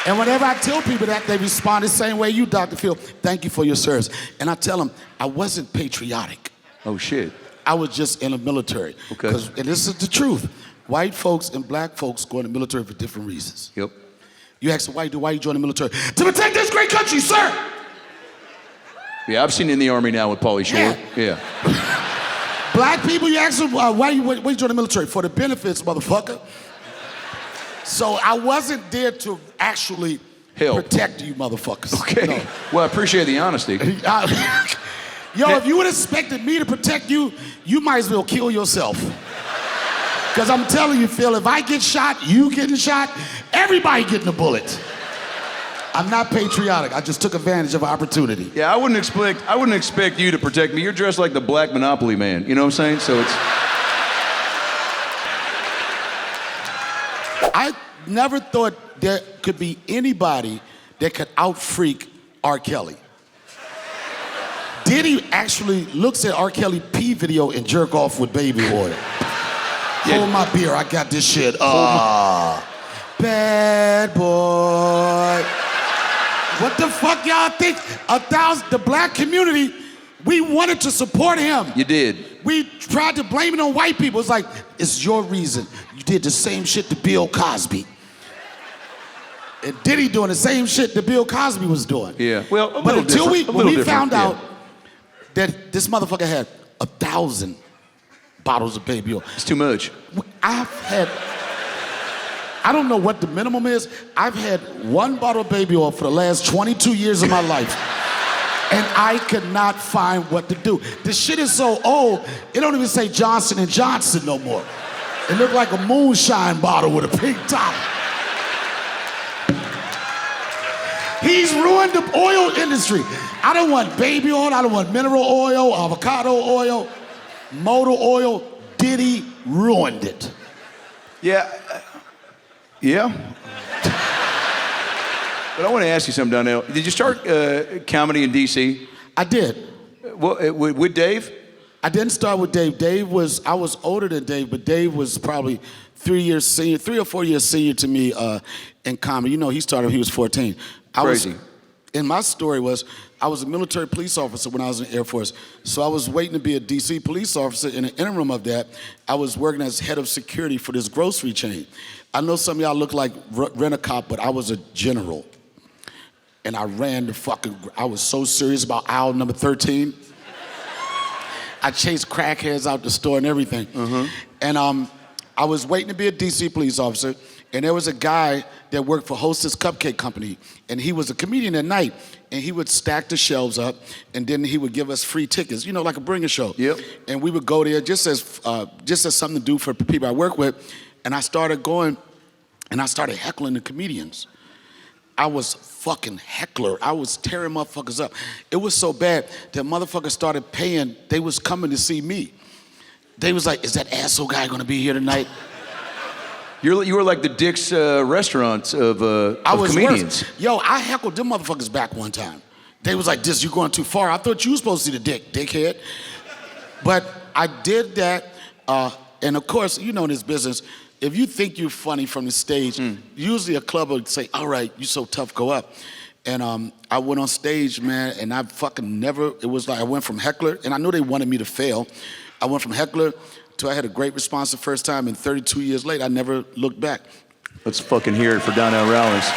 And whenever I tell people that, they respond the same way you, Dr. Phil. Thank you for your service. And I tell them, I wasn't patriotic. Oh, shit. I was just in the military. Okay. And this is the truth. White folks and black folks go in the military for different reasons. Yep. You ask a white dude, why you join the military? To protect this great country, sir! Yeah, I've seen you in the Army now with Pauly Shore. Yeah. Black people, you ask them, why you join the military? For the benefits, motherfucker. So I wasn't there to actually protect you motherfuckers. Okay. No. Well, I appreciate the honesty. If you would have expected me to protect you, you might as well kill yourself. Because I'm telling you, Phil, if I get shot, you getting shot, everybody getting a bullet. I'm not patriotic. I just took advantage of an opportunity. Yeah, I wouldn't expect you to protect me. You're dressed like the Black Monopoly man. You know what I'm saying? So it's. I never thought there could be anybody that could out-freak R. Kelly. Diddy actually looks at R. Kelly pee video and jerk off with baby oil. Hold my beer, I got this shit. Bad boy. What the fuck y'all think? The black community, we wanted to support him. You did. We tried to blame it on white people. It's like, it's your reason. You did the same shit to Bill Cosby. And Diddy doing the same shit that Bill Cosby was doing. Yeah, well, but until we found out that this motherfucker had 1,000 bottles of baby oil. It's too much. I don't know what the minimum is. I've had 1 bottle of baby oil for the last 22 years of my life. And I could not find what to do. This shit is so old, it don't even say Johnson & Johnson no more. It looked like a moonshine bottle with a pink top. He's ruined the oil industry. I don't want baby oil, I don't want mineral oil, avocado oil, motor oil. Diddy ruined it. Yeah. Yeah. But I want to ask you something, Donnell. Did you start comedy in D.C.? I did. Well, with Dave? I didn't start with Dave. I was older than Dave, but Dave was probably 3 or 4 years senior to me in comedy. You know, he started when he was 14. Crazy. And my story was, I was a military police officer when I was in the Air Force. So I was waiting to be a D.C. police officer. In the interim of that, I was working as head of security for this grocery chain. I know some of y'all look like rent-a-cop, but I was a general. And I ran I was so serious about aisle number 13. I chased crackheads out the store and everything. And I was waiting to be a DC police officer, and there was a guy that worked for Hostess Cupcake Company, and he was a comedian at night, and he would stack the shelves up, and then he would give us free tickets, you know, like a bringer show. Yep. And we would go there just as something to do for people I work with, and I started going, and I started heckling the comedians. I was fucking heckler. I was tearing motherfuckers up. It was so bad that motherfuckers started paying. They was coming to see me. They was like, is that asshole guy gonna be here tonight? You were like the Dick's restaurants of comedians. Worse. Yo, I heckled them motherfuckers back one time. They was like, this, you going too far. I thought you was supposed to see the dick, dickhead. But I did that, and of course, you know in this business, if you think you're funny from the stage, usually a club would say, all right, you so tough, go up. And I went on stage, man, and I fucking never, it was like I went from heckler, and I knew they wanted me to fail. I went from heckler to I had a great response the first time, and 32 years later, I never looked back. Let's fucking hear it for Donnell Rawlings.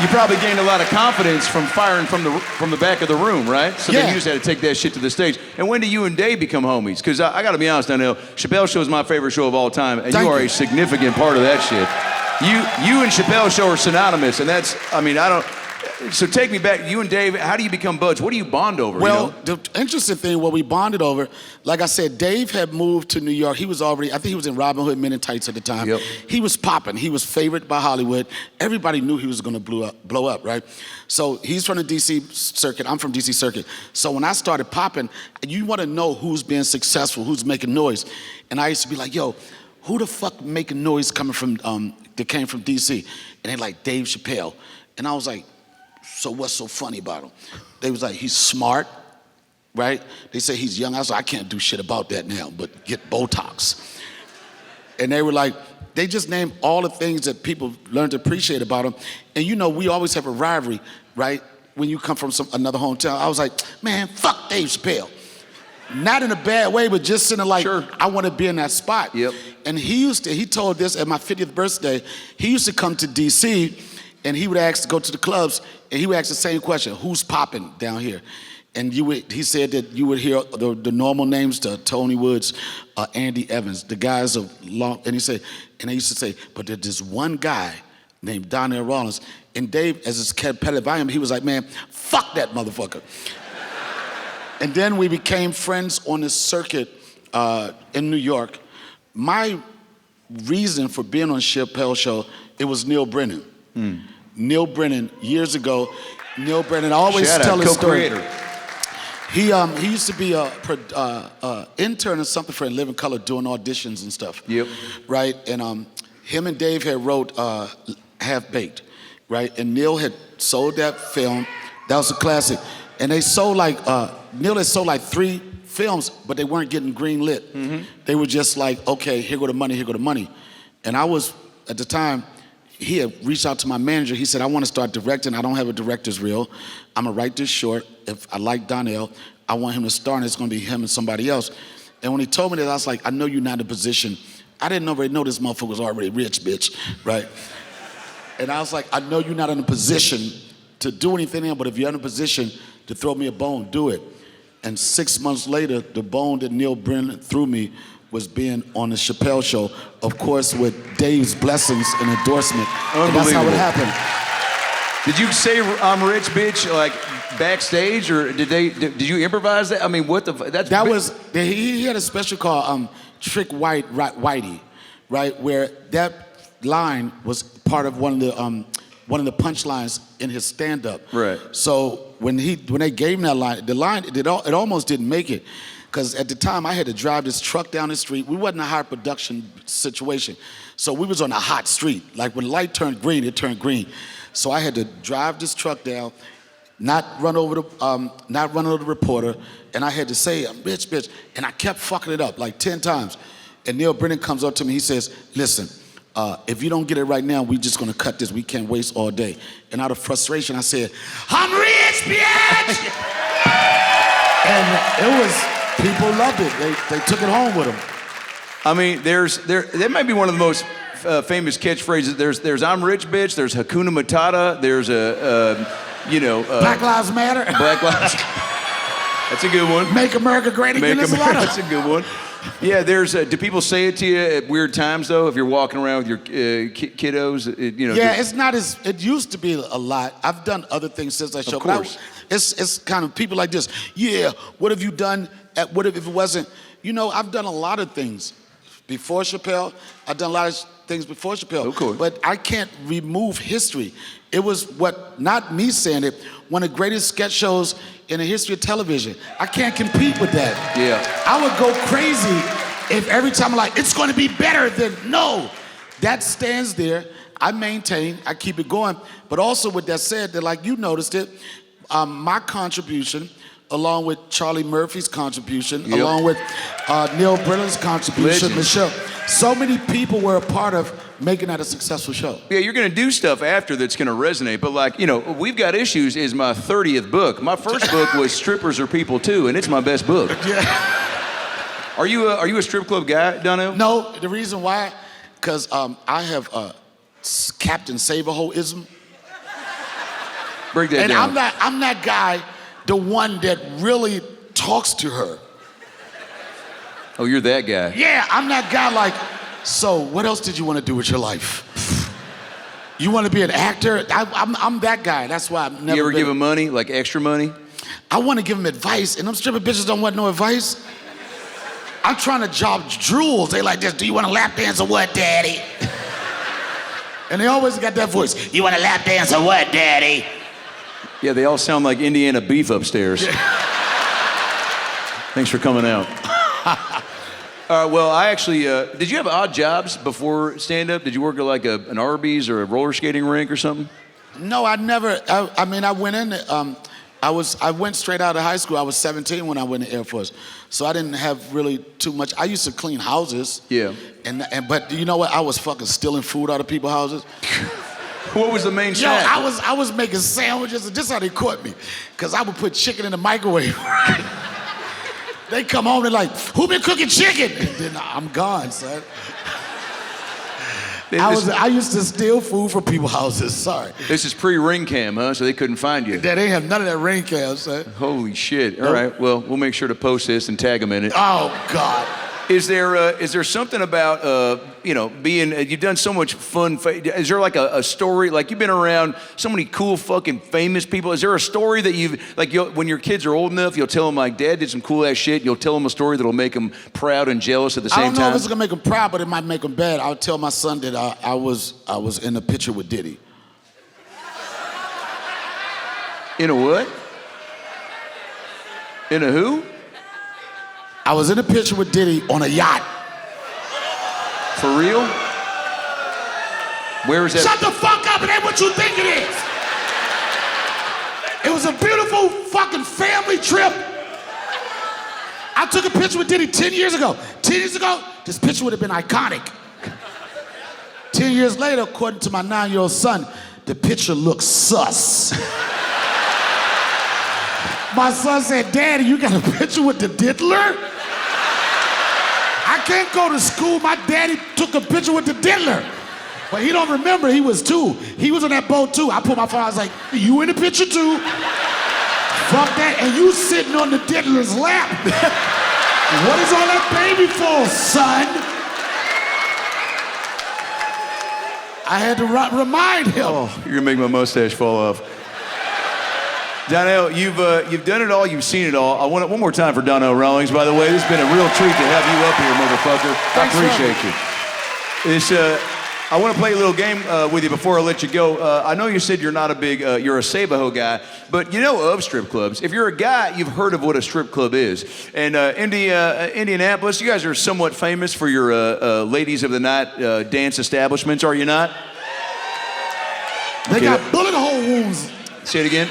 You probably gained a lot of confidence from firing from the back of the room, right? So then you just had to take that shit to the stage. And when do you and Dave become homies? Because I got to be honest, Donnell, Chappelle Show is my favorite show of all time, and you are a significant part of that shit. You and Chappelle Show are synonymous, and that's, I mean, I don't. So take me back. You and Dave, how do you become buds? What do you bond over? Well, the interesting thing, what we bonded over, like I said, Dave had moved to New York. He was already, I think he was in Robin Hood Men in Tights at the time. Yep. He was popping. He was favored by Hollywood. Everybody knew he was going to blow up, right? So he's from the DC circuit. I'm from DC circuit. So when I started popping, you want to know who's being successful, who's making noise. And I used to be like, yo, who the fuck making noise coming from, that came from DC? And they like, Dave Chappelle. And I was like, so what's so funny about him? They was like, he's smart, right? They say he's young. I was like, I can't do shit about that now, but get Botox. And they were like, they just named all the things that people learned to appreciate about him. And you know, we always have a rivalry, right? When you come from another hometown. I was like, man, fuck Dave Chappelle. Not in a bad way, but just in a like, sure. I want to be in that spot. Yep. And he told this at my 50th birthday, he used to come to DC and he would ask to go to the clubs, and he would ask the same question: who's popping down here? And he said that you would hear the normal names to Tony Woods, Andy Evans, the guys of long. And they used to say, but there's this one guy named Donnell Rawlings. And Dave, as his competitive I am, he was like, man, fuck that motherfucker. And then we became friends on the circuit in New York. My reason for being on Chappelle Show, it was Neil Brennan. Neil Brennan, years ago, Neil Brennan, I always tell his story. He used to be a intern or something for Living Color doing auditions and stuff. Yep. Right, and him and Dave had wrote Half Baked, right? And Neil had sold that film. That was a classic. And they sold Neil had sold like 3 films, but they weren't getting green lit. Mm-hmm. They were just like, okay, here go the money, here go the money. And I was, at the time, he had reached out to my manager. He said, I want to start directing. I don't have a director's reel. I'm going to write this short. If I like Donnell, I want him to star, and it's going to be him and somebody else. And when he told me that, I was like, I know you're not in a position. I didn't already know this motherfucker was already rich, bitch, right? And I was like, I know you're not in a position to do anything, but if you're in a position to throw me a bone, do it. And 6 months later, the bone that Neil Brennan threw me was being on the Chappelle Show, of course, with Dave's blessings and endorsement. And that's how it happened. Did you say I'm rich, bitch, like backstage, or did you improvise that? I mean, what the? He had a special called Trick Whitey, right, where that line was part of one of the punchlines in his stand-up. Right. So when they gave him that line, it almost didn't make it. Because at the time, I had to drive this truck down the street. We wasn't a high production situation. So we was on a hot street. Like when the light turned green, it turned green. So I had to drive this truck down, not run over the reporter, and I had to say, bitch. And I kept fucking it up like 10 times. And Neil Brennan comes up to me, he says, listen, if you don't get it right now, we just gonna cut this. We can't waste all day. And out of frustration, I said, I'm rich, bitch! And it was... People loved it. They took it home with them. I mean, that might be one of the most famous catchphrases. There's I'm rich, bitch. There's Hakuna Matata. There's Black Lives Matter. Black Lives. That's a good one. Make America Great Again. That's a good one. Yeah, there's. Do people say it to you at weird times though? If you're walking around with your kiddos, Yeah, it's not as it used to be a lot. I've done other things since that show. Of course. But it's kind of people like this. Yeah, what have you done? What if it wasn't? I've done a lot of things before Chappelle. I've done a lot of things before Chappelle. Of course. But I can't remove history. It was not me saying it, one of the greatest sketch shows in the history of television. I can't compete with that. Yeah. I would go crazy if every time I'm like, it's going to be better than, no. That stands there. I maintain, I keep it going. But also with that said, that like you noticed it, my contribution, along with Charlie Murphy's contribution, along with Neil Brennan's contribution, Michelle. So many people were a part of making that a successful show. Yeah, you're gonna do stuff after that's gonna resonate, but like, We've Got Issues is my 30th book. My first book was Strippers Are People Too, and it's my best book. Yeah. Are you a strip club guy, Donnell? No, the reason why, because I have Captain Save-A-Ho-ism. Break that and down. I'm that guy, the one that really talks to her. Oh, you're that guy. Yeah, I'm that guy like, so what else did you want to do with your life? You want to be an actor? I'm that guy. That's why I've never You ever been... give him money, like extra money? I want to give him advice, and them stripper bitches don't want no advice. I'm trying to drop jewels. They like this, do you want a lap dance or what, daddy? And they always got that voice, you want a lap dance or what, daddy? Yeah, they all sound like Indiana beef upstairs. Yeah. Thanks for coming out. Well, I actually, did you have odd jobs before stand-up? Did you work at like an Arby's or a roller skating rink or something? No, I never, I went in, I went straight out of high school. I was 17 when I went to Air Force. So I didn't have really too much. I used to clean houses. Yeah. But you know what? I was fucking stealing food out of people's houses. What was the main snack? I was making sandwiches, and this is how they caught me. Because I would put chicken in the microwave. They come home and like, who been cooking chicken? And then I'm gone, son. I used to steal food from people's houses, sorry. This is pre-ring cam, huh? So they couldn't find you. They didn't have none of that ring cam, son. Holy shit. All right, well, we'll make sure to post this and tag them in it. Oh, God. Is there something about, being, you've done so much fun, is there like a story, like you've been around so many cool fucking famous people, is there a story that when your kids are old enough, you'll tell them like, Dad did some cool ass shit, you'll tell them a story that'll make them proud and jealous at the same time? I don't know if it's gonna make them proud, but it might make them bad. I'll tell my son that I was in a picture with Diddy. In a what? In a who? I was in a picture with Diddy on a yacht. For real? Where is that? Shut the fuck up, it ain't what you think it is. It was a beautiful fucking family trip. I took a picture with Diddy 10 years ago. 10 years ago, this picture would have been iconic. 10 years later, according to my 9-year-old son, the picture looks sus. My son said, Daddy, you got a picture with the diddler? I can't go to school. My daddy took a picture with the diddler. But he don't remember, he was 2. He was on that boat too. I put my phone, I was like, you in the picture too? Fuck that, and you sitting on the diddler's lap. What is all that baby for, son? I had to remind him. Oh, you're gonna make my mustache fall off. Donnell, you've done it all, you've seen it all. I want it one more time for Donnell Rawlings, by the way. This has been a real treat to have you up here, motherfucker. Thanks, I appreciate you. I want to play a little game with you before I let you go. I know you said you're not a big, you're a Save-A-Ho guy, but you know of strip clubs. If you're a guy, you've heard of what a strip club is. And Indianapolis, you guys are somewhat famous for your ladies of the night dance establishments, are you not? They got bullet hole wounds. Say it again.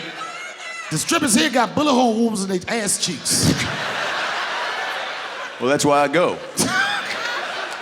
The strippers here got bullet hole wounds in their ass cheeks. Well, that's why I go.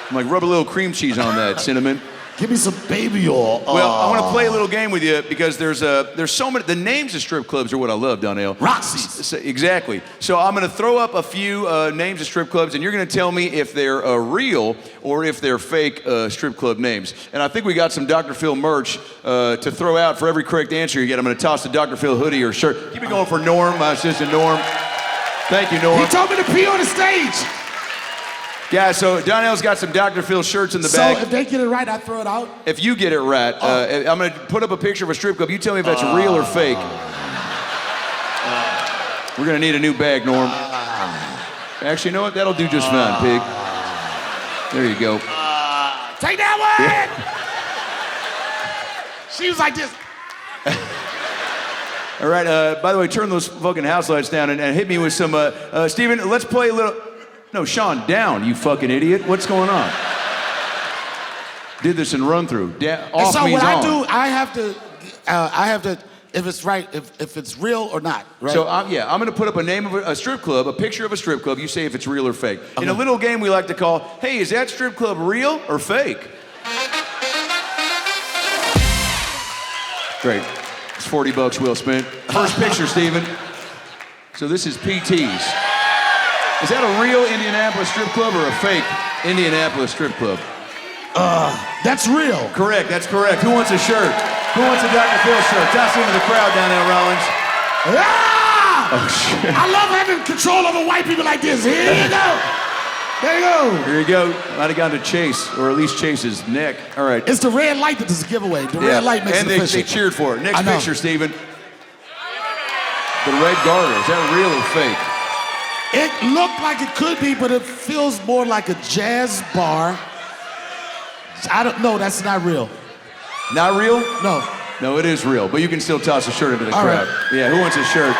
I'm like, rub a little cream cheese on that, cinnamon. Give me some baby oil. Well, I want to play a little game with you because there's so many, the names of strip clubs are what I love, Donnell. Roxy's. Exactly. So I'm going to throw up a few names of strip clubs and you're going to tell me if they're real or if they're fake strip club names. And I think we got some Dr. Phil merch to throw out for every correct answer you get. I'm going to toss the Dr. Phil hoodie or shirt. Keep it going for Norm, my assistant Norm. Thank you, Norm. He told me to pee on the stage. Guys, so Donnell's got some Dr. Phil shirts in the bag. So if they get it right, I throw it out? If you get it right, I'm going to put up a picture of a strip club. You tell me if that's real or fake. We're going to need a new bag, Norm. Actually, you know what? That'll do just fine, pig. There you go. Take that one! She was like this. All right, by the way, turn those fucking house lights down and hit me with some, Steven, let's play a little, no, Sean, down, you fucking idiot. What's going on? Did this in run through. Off so means what on. I do, I have to, if it's right, if it's real or not, right? So, I'm going to put up a name of a strip club, a picture of a strip club. You say if it's real or fake. Okay. In a little game we like to call, hey, is that strip club real or fake? Great. It's $40 well spent. First picture, Steven. So this is PT's. Is that a real Indianapolis strip club or a fake Indianapolis strip club? That's real. Correct, that's correct. Who wants a shirt? Who wants a Dr. Phil shirt? Toss it into the crowd down there, Rawlings. Ah! Oh, shit. I love having control over white people like this. Here you go. There you go. Here you go. Might have gone to Chase, or at least Chase's neck. All right. It's the red light that is a giveaway. The red light makes and it official. they cheered for it. Next I know. picture, Steven. The red garter. Is that real or fake? It looked like it could be, but it feels more like a jazz bar. I don't know. That's not real. Not real? No. No, it is real, but you can still toss a shirt into the All crowd. right. Yeah, who wants a shirt?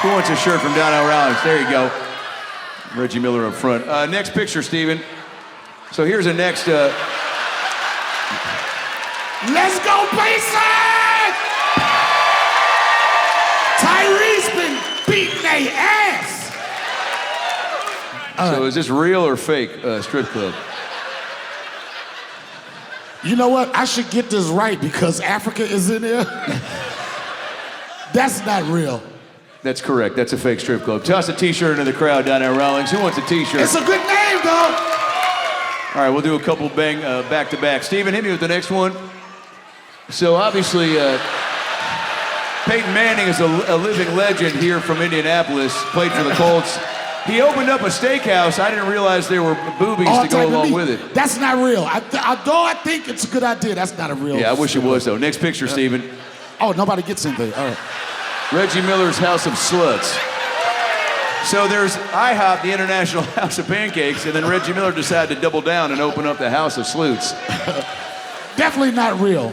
Who wants a shirt from Donnell Rawlings? There you go. Reggie Miller up front. Next picture, Steven. So here's a next... Let's go, Pacers! Tyrese been beating their ass. So is this real or fake strip club? You know what? I should get this right because Africa is in there. That's not real. That's correct. That's a fake strip club. Toss a T-shirt into the crowd down there, Rawlings. Who wants a T-shirt? It's a good name, though. All right, we'll do a couple back-to-back. Steven, hit me with the next one. So obviously, Peyton Manning is a living legend here from Indianapolis, played for the Colts. He opened up a steakhouse. I didn't realize there were boobies to go along with it. That's not real. Although I think it's a good idea, that's not a real. Yeah, I wish it was, though. Next picture, Steven. Oh, nobody gets anything. All right. Reggie Miller's House of Sluts. So there's IHOP, the International House of Pancakes, and then Reggie Miller decided to double down and open up the House of Sluts. Definitely not real.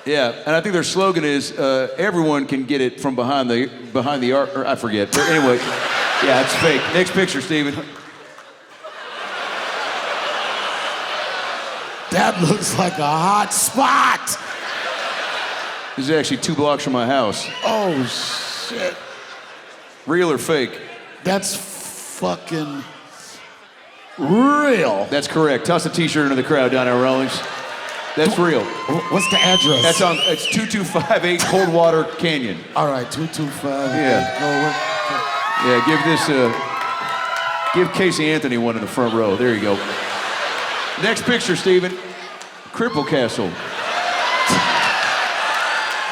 Yeah, and I think their slogan is everyone can get it from behind the art, or I forget. But anyway, yeah, it's fake. Next picture, Steven. That looks like a hot spot. This is actually 2 blocks from my house. Oh, shit. Real or fake? That's fucking real. That's correct. Toss a T-shirt into the crowd down there, Rawlings. That's real. What's the address? It's 2258 Coldwater Canyon. All right, 225. Yeah. Yeah, give Casey Anthony one in the front row. There you go. Next picture, Steven. Cripple Castle.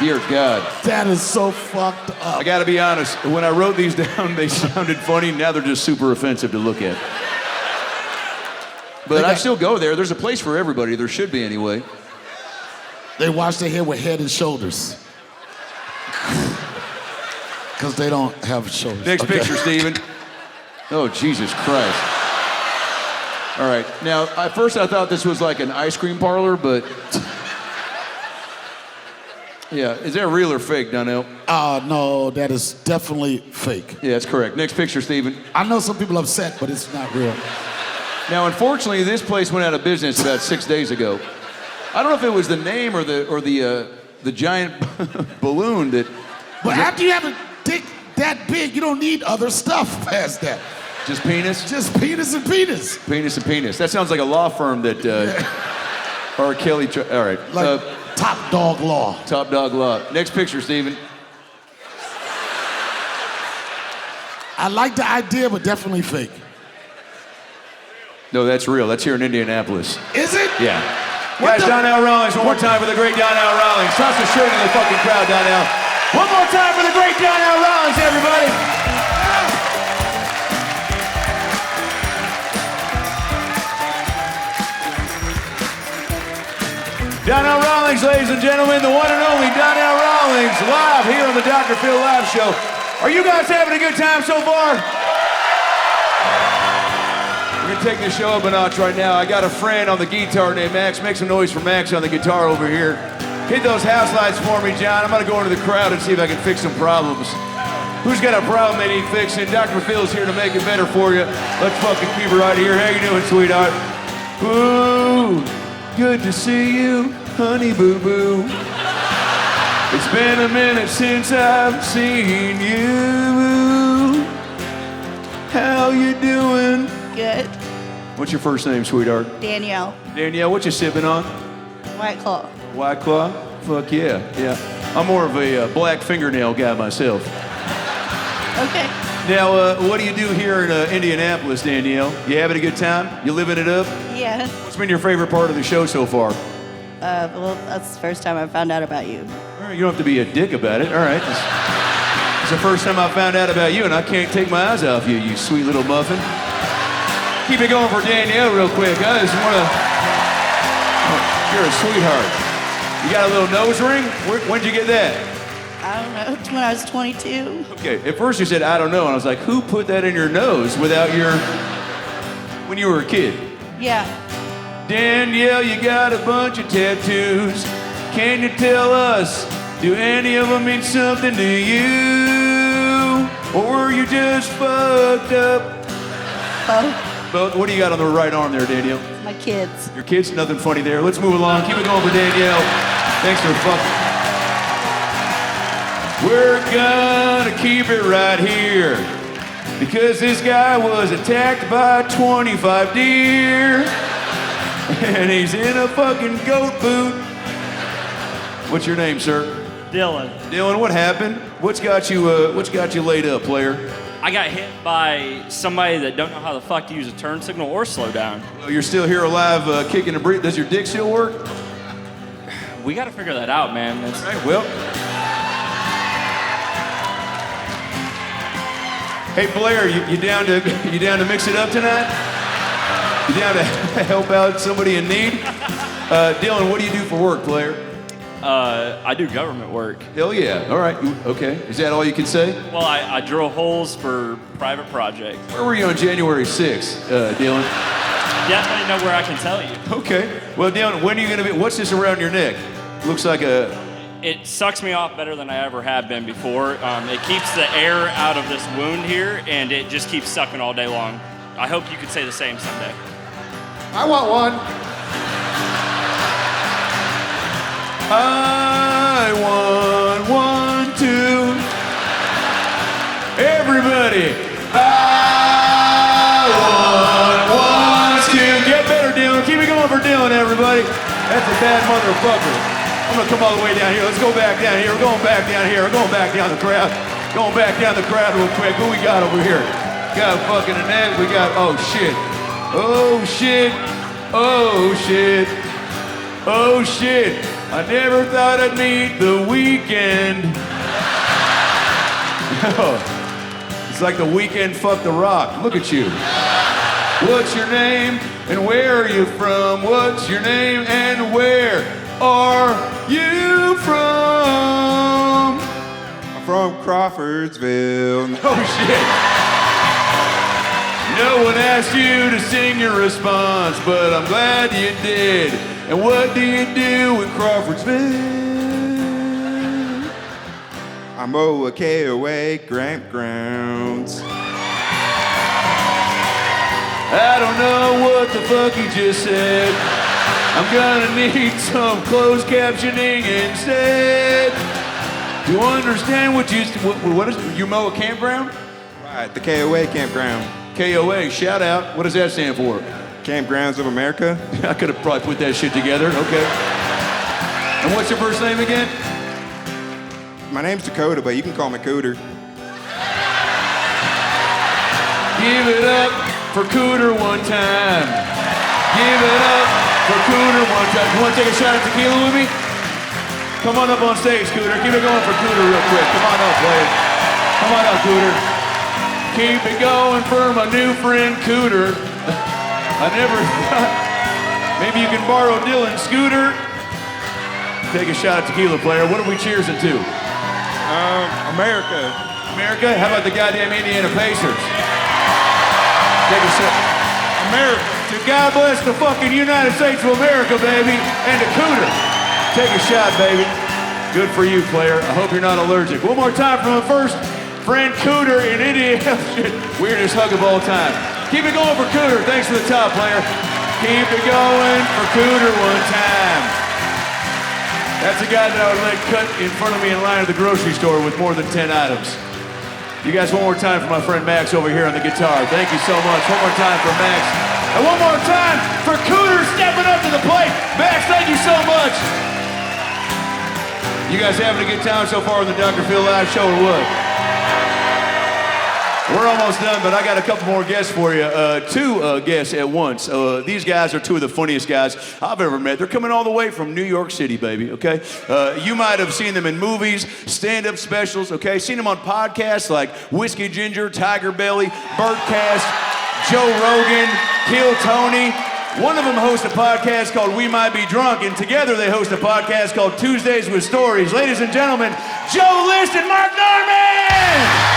Dear God. That is so fucked up. I gotta be honest, when I wrote these down, they sounded funny. Now they're just super offensive to look at. But I still go there. There's a place for everybody. There should be anyway. They wash their hair with Head and Shoulders. Because they don't have shoulders. Next picture, Steven. Oh, Jesus Christ. All right. Now, at first I thought this was like an ice cream parlor, but... Yeah, is that real or fake, Donnell? No, that is definitely fake. Yeah, that's correct. Next picture, Steven. I know some people are upset, but it's not real. Now, unfortunately, this place went out of business about 6 days ago. I don't know if it was the name or the giant balloon that... But after you have a dick that big, you don't need other stuff past that. Just penis? Just penis and penis. Penis and penis. That sounds like a law firm that R. Kelly... All right. Like Top Dog Law. Top Dog Law. Next picture, Steven. I like the idea, but definitely fake. No, that's real. That's here in Indianapolis. Is it? Yeah. Guys, Donnell Rawlings, one more time for the great Donnell Rawlings. Toss a shirt in the fucking crowd, Donnell. One more time for the great Donnell Rawlings, everybody. Donnell Rawlings, ladies and gentlemen, the one and only Donnell Rawlings, live here on the Dr. Phil Live Show. Are you guys having a good time so far? We're gonna take this show up a notch right now. I got a friend on the guitar named Max. Make some noise for Max on the guitar over here. Hit those house lights for me, John. I'm gonna go into the crowd and see if I can fix some problems. Who's got a problem they need fixing? Dr. Phil's here to make it better for you. Let's fucking keep it right here. How you doing, sweetheart? Ooh, good to see you, honey boo-boo. It's been a minute since I've seen you. How you doing? Good. What's your first name, sweetheart? Danielle. Danielle, what you sipping on? White Claw. White Claw? Fuck yeah, yeah. I'm more of a black fingernail guy myself. Okay. Now, what do you do here in Indianapolis, Danielle? You having a good time? You living it up? Yeah. What's been your favorite part of the show so far? Well, that's the first time I found out about you. All right, you don't have to be a dick about it. All right. It's the first time I found out about you, and I can't take my eyes off you, you sweet little muffin. Keep it going for Danielle real quick. I just want to... You're a sweetheart. You got a little nose ring? When'd you get that? I don't know, when I was 22. Okay, at first you said, I don't know, and I was like, who put that in your nose without your... when you were a kid? Yeah. Danielle, you got a bunch of tattoos. Can you tell us, do any of them mean something to you? Or were you just fucked up? Both. Both? What do you got on the right arm there, Danielle? My kids. Your kids? Nothing funny there. Let's move along. Keep it going for Danielle. Thanks for fucking. We're gonna keep it right here because this guy was attacked by 25 deer and he's in a fucking goat boot. What's your name, sir? Dylan. Dylan, what happened? What's got you laid up, player? I got hit by somebody that don't know how the fuck to use a turn signal or slow down. Well, you're still here alive, kicking a breath. Does your dick still work? We got to figure that out, man. That's... All right, well. Hey Blair, you down to mix it up tonight? You down to help out somebody in need? Dylan, what do you do for work, Blair? I do government work. Hell yeah. All right. Okay. Is that all you can say? Well, I drill holes for private projects. Where were you on January 6th, Dylan? Definitely know where I can tell you. Okay. Well, Dylan, when are you going to be... What's this around your neck? Looks like a... It sucks me off better than I ever have been before. It keeps the air out of this wound here, and it just keeps sucking all day long. I hope you could say the same someday. I want one. I want one, too. Everybody. I want one, two. Get better, Dylan. Keep it going for Dylan, everybody. That's a bad motherfucker. I'm gonna come all the way down here. Let's go back down here. We're going back down here. We're going back down the crowd. Going back down the crowd real quick. Who we got over here? Got fucking Annette. We got, oh shit. Oh shit. Oh shit. Oh shit. I never thought I'd meet the weekend. It's like the weekend fucked the rock. Look at you. What's your name and where are you from? What's your name and where are you from? I'm from Crawfordsville. Oh shit. No one asked you to sing your response, but I'm glad you did. And what do you do in Crawfordsville? I mow a KOA campgrounds. I don't know what the fuck he just said. I'm gonna need some closed captioning instead. To understand what is you mow a campground? Right, the KOA campground. KOA, shout out. What does that stand for? Campgrounds of America. I could have probably put that shit together. Okay. And what's your first name again? My name's Dakota, but you can call me Cooter. Give it up for Cooter one time. Give it up for Cooter one time. You want to take a shot at tequila with me? Come on up on stage, Cooter. Keep it going for Cooter real quick. Come on up, please. Come on up, Cooter. Keep it going for my new friend, Cooter. I never thought maybe you can borrow Dylan's scooter. Take a shot at tequila, player. What are we cheersing to? America. America? How about the goddamn Indiana Pacers? Take a shot. America. To God bless the fucking United States of America, baby, and to Cooter. Take a shot, baby. Good for you, player. I hope you're not allergic. One more time from my first friend Cooter in Indiana. Weirdest hug of all time. Keep it going for Cooter. Thanks for the top, player. Keep it going for Cooter one time. That's a guy that I would let cut in front of me in line at the grocery store with more than 10 items. You guys, one more time for my friend Max over here on the guitar. Thank you so much. One more time for Max. And one more time for Cooter stepping up to the plate. Max, thank you so much. You guys having a good time so far on the Dr. Phil Live show or what? We're almost done, but I got a couple more guests for you. Two guests at once. These guys are two of the funniest guys I've ever met. They're coming all the way from New York City, baby, okay? You might have seen them in movies, stand-up specials, okay? Seen them on podcasts like Whiskey Ginger, Tiger Belly, Bertcast, Joe Rogan, Kill Tony. One of them hosts a podcast called We Might Be Drunk, and together they host a podcast called Tuesdays with Stories. Ladies and gentlemen, Joe List and Mark Norman!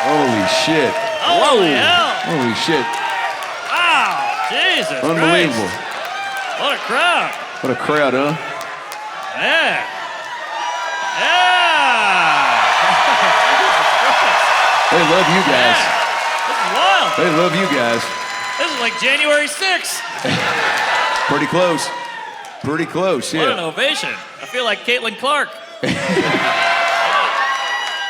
Holy shit. Holy hell. Holy shit. Wow. Jesus Unbelievable. Christ. What a crowd. What a crowd, huh? Yeah. Yeah. They love you guys. This is wild. They love you guys. This is like January 6th. Pretty close. Pretty close, yeah. What an ovation. I feel like Caitlin Clark.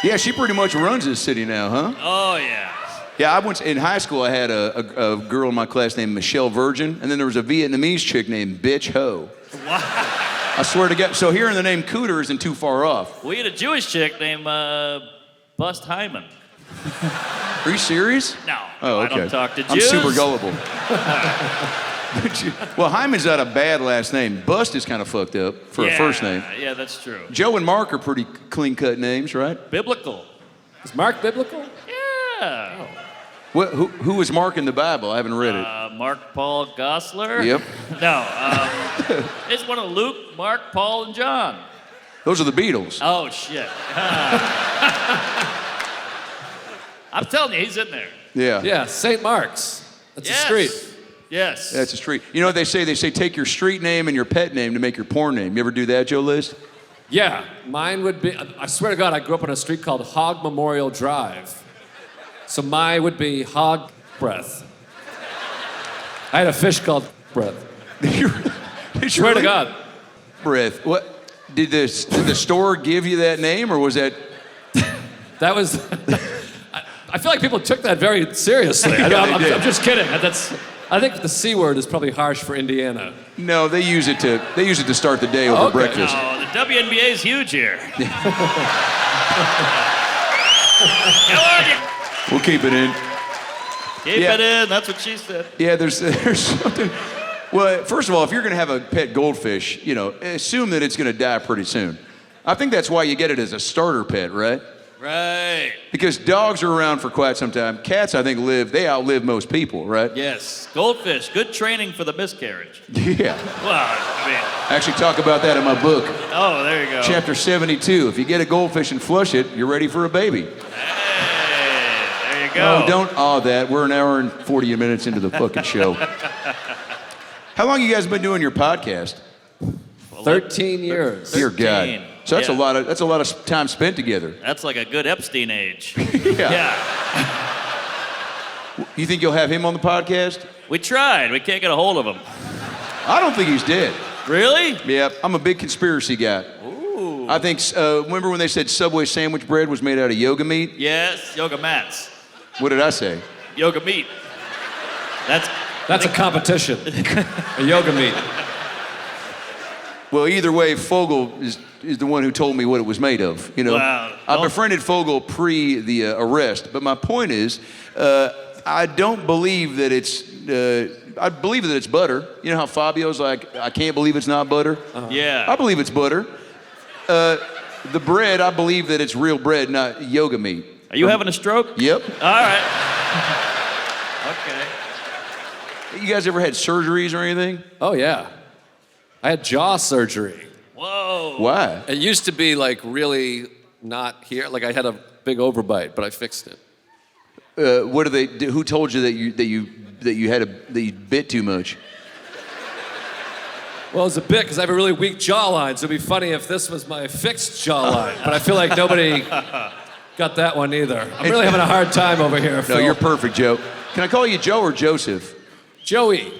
Yeah, she pretty much runs this city now, huh? Oh, yeah. Yeah, I went in high school. I had a girl in my class named Michelle Virgin, and then there was a Vietnamese chick named Bitch Ho. Wow. I swear to God. So hearing the name Cooter isn't too far off. We had a Jewish chick named Bust Hyman. Are you serious? No. Oh, okay. I don't talk to I'm Jews. super gullible. Well, Hyman's not a bad last name. Bust is kind of fucked up for a first name. Yeah, that's true. Joe and Mark are pretty clean-cut names, right? Biblical. Is Mark biblical? Yeah. What, who is Mark in the Bible? I haven't read it. Mark Paul Gosselaar? Yep. No. It's one of Luke, Mark, Paul, and John. Those are the Beatles. Oh, shit. I'm telling you, he's in there. Yeah. Yeah, St. Mark's. That's Yes. a street. Yes. That's a street. You know what they say? They say take your street name and your pet name to make your porn name. You ever do that, Joe List? Yeah, mine would be, I swear to God, I grew up on a street called Hog Memorial Drive. So mine would be Hog Breath. I had a fish called Breath. Swear to God. Breath. What? Did the store give you that name, or was that? That was. I feel like people took that very seriously. I'm just kidding. I think the C word is probably harsh for Indiana. No, they use it to start the day over breakfast. No, the WNBA is huge here. Come on, you. We'll keep it in. Keep it in. That's what she said. Yeah, there's something. Well, first of all, if you're going to have a pet goldfish, assume that it's going to die pretty soon. I think that's why you get it as a starter pet, right? Right. Because dogs are around for quite some time. Cats, I think, they outlive most people, right? Yes. Goldfish. Good training for the miscarriage. Yeah. Well, I mean. I actually talk about that in my book. Oh, there you go. Chapter 72. If you get a goldfish and flush it, you're ready for a baby. Hey, there you go. Oh, don't awe that. We're an hour and 40 minutes into the fucking show. How long you guys been doing your podcast? 13 years. Dear God. So that's a lot of time spent together. That's like a good Epstein age. Yeah. You think you'll have him on the podcast? We tried. We can't get a hold of him. I don't think he's dead. Really? Yeah, I'm a big conspiracy guy. Ooh. I think, remember when they said Subway sandwich bread was made out of yoga meat? Yes, yoga mats. What did I say? Yoga meat. That's a competition. A yoga meat. Well, either way, Fogel is the one who told me what it was made of. Wow. I befriended Fogel pre the arrest, but my point is, I don't believe that it's. I believe that it's butter. You know how Fabio's like, I can't believe it's not butter. Yeah. I believe it's butter. The bread, I believe that it's real bread, not yoga meat. Are you having a stroke? Yep. All right. Okay. You guys ever had surgeries or anything? Oh, yeah. I had jaw surgery. Whoa. Why? It used to be like really not here. Like I had a big overbite, but I fixed it. What do they do? Who told you that you bit too much? Well, it's a bit because I have a really weak jawline, so it'd be funny if this was my fixed jawline. But I feel like nobody got that one either. I'm really having a hard time over here, Phil. No, you're perfect, Joe. Can I call you Joe or Joseph? Joey.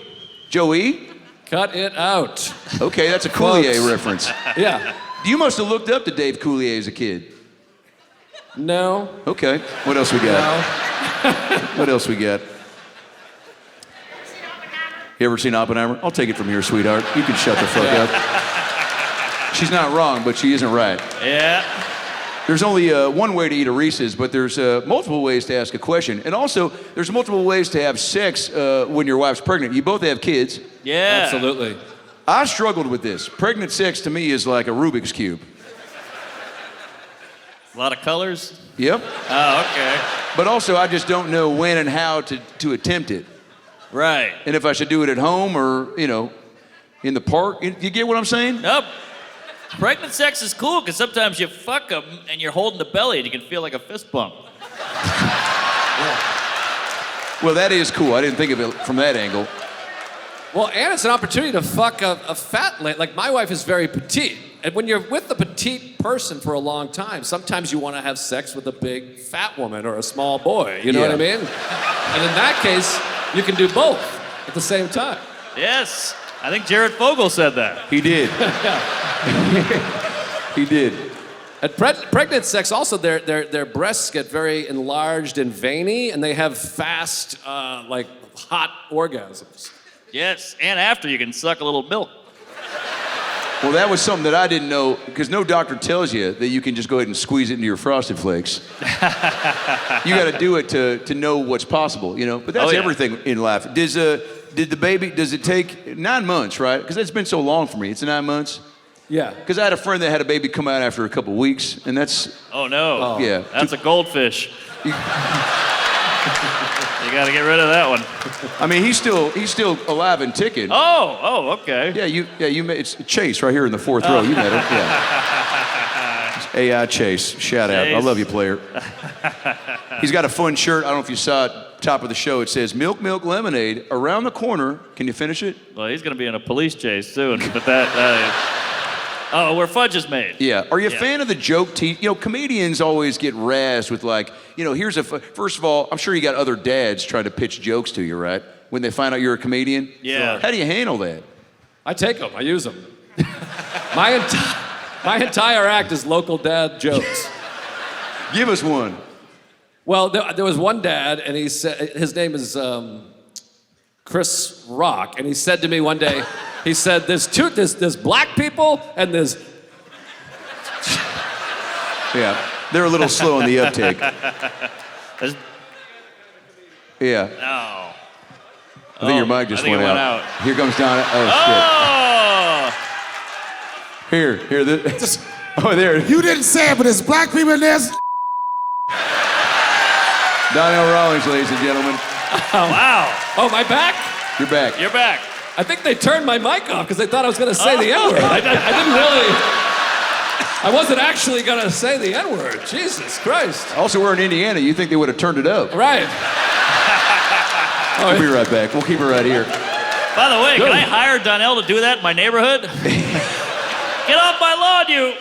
Joey? Cut it out. Okay, that's a Coulier reference. Yeah. You must have looked up to Dave Coulier as a kid. No. Okay. What else we got? No. What else we got? You ever seen Oppenheimer? I'll take it from here, sweetheart. You can shut the fuck up. She's not wrong, but she isn't right. Yeah. There's only one way to eat a Reese's, but there's multiple ways to ask a question. And also, there's multiple ways to have sex when your wife's pregnant. You both have kids. Yeah. Absolutely. I struggled with this. Pregnant sex to me is like a Rubik's Cube. A lot of colors? Yep. Oh, okay. But also, I just don't know when and how to attempt it. Right. And if I should do it at home or, in the park. You get what I'm saying? Nope. Pregnant sex is cool because sometimes you fuck them and you're holding the belly and you can feel like a fist bump. Well, that is cool. I didn't think of it from that angle. Well, and it's an opportunity to fuck a fat lady. Like, my wife is very petite. And when you're with a petite person for a long time, sometimes you want to have sex with a big fat woman or a small boy. You know what I mean? And in that case, you can do both at the same time. Yes. I think Jared Fogle said that. He did. He did. At pregnant sex, also, their breasts get very enlarged and veiny, and they have fast, hot orgasms. Yes, and after you can suck a little milk. Well, that was something that I didn't know, because no doctor tells you that you can just go ahead and squeeze it into your Frosted Flakes. You got to do it to know what's possible, But that's everything in life. Does it take 9 months, right? Because it's been so long for me. It's 9 months. Yeah. Because I had a friend that had a baby come out after a couple weeks, and that's... Oh, no. Yeah. That's a goldfish. You got to get rid of that one. I mean, he's still alive and ticking. Oh, okay. Yeah, you met, it's Chase right here in the fourth row. You met him. Yeah. It's AI Chase. Shout out. I love you, player. He's got a fun shirt. I don't know if you saw it. Top of the show, it says "Milk, Milk, Lemonade." Around the corner. Can you finish it? Well, he's going to be in a police chase soon, but that. Where fudge is made. Yeah. Are you a fan of the joke teeth? Comedians always get razzed with first of all, I'm sure you got other dads trying to pitch jokes to you, right? When they find out you're a comedian. Yeah. How do you handle that? I take them. I use them. My entire act is local dad jokes. Give us one. Well, there was one dad, and he said, his name is Chris Rock, and he said to me one day, he said, there's black people and there's... Yeah, they're a little slow in the uptake. Yeah. No. I think your mic just went out. Here comes Donna. Oh, shit. Here. There. You didn't say it, but there's black people in there. Donnell Rawlings, ladies and gentlemen. Wow. Oh, my back? You're back. You're back. I think they turned my mic off because they thought I was going to say the N-word. I didn't really... I wasn't actually going to say the N-word. Jesus Christ. Also, we're in Indiana. You think they would have turned it up. Right. We'll be right back. We'll keep it right here. By the way, can I hire Donnell to do that in my neighborhood? Get off my lawn, you...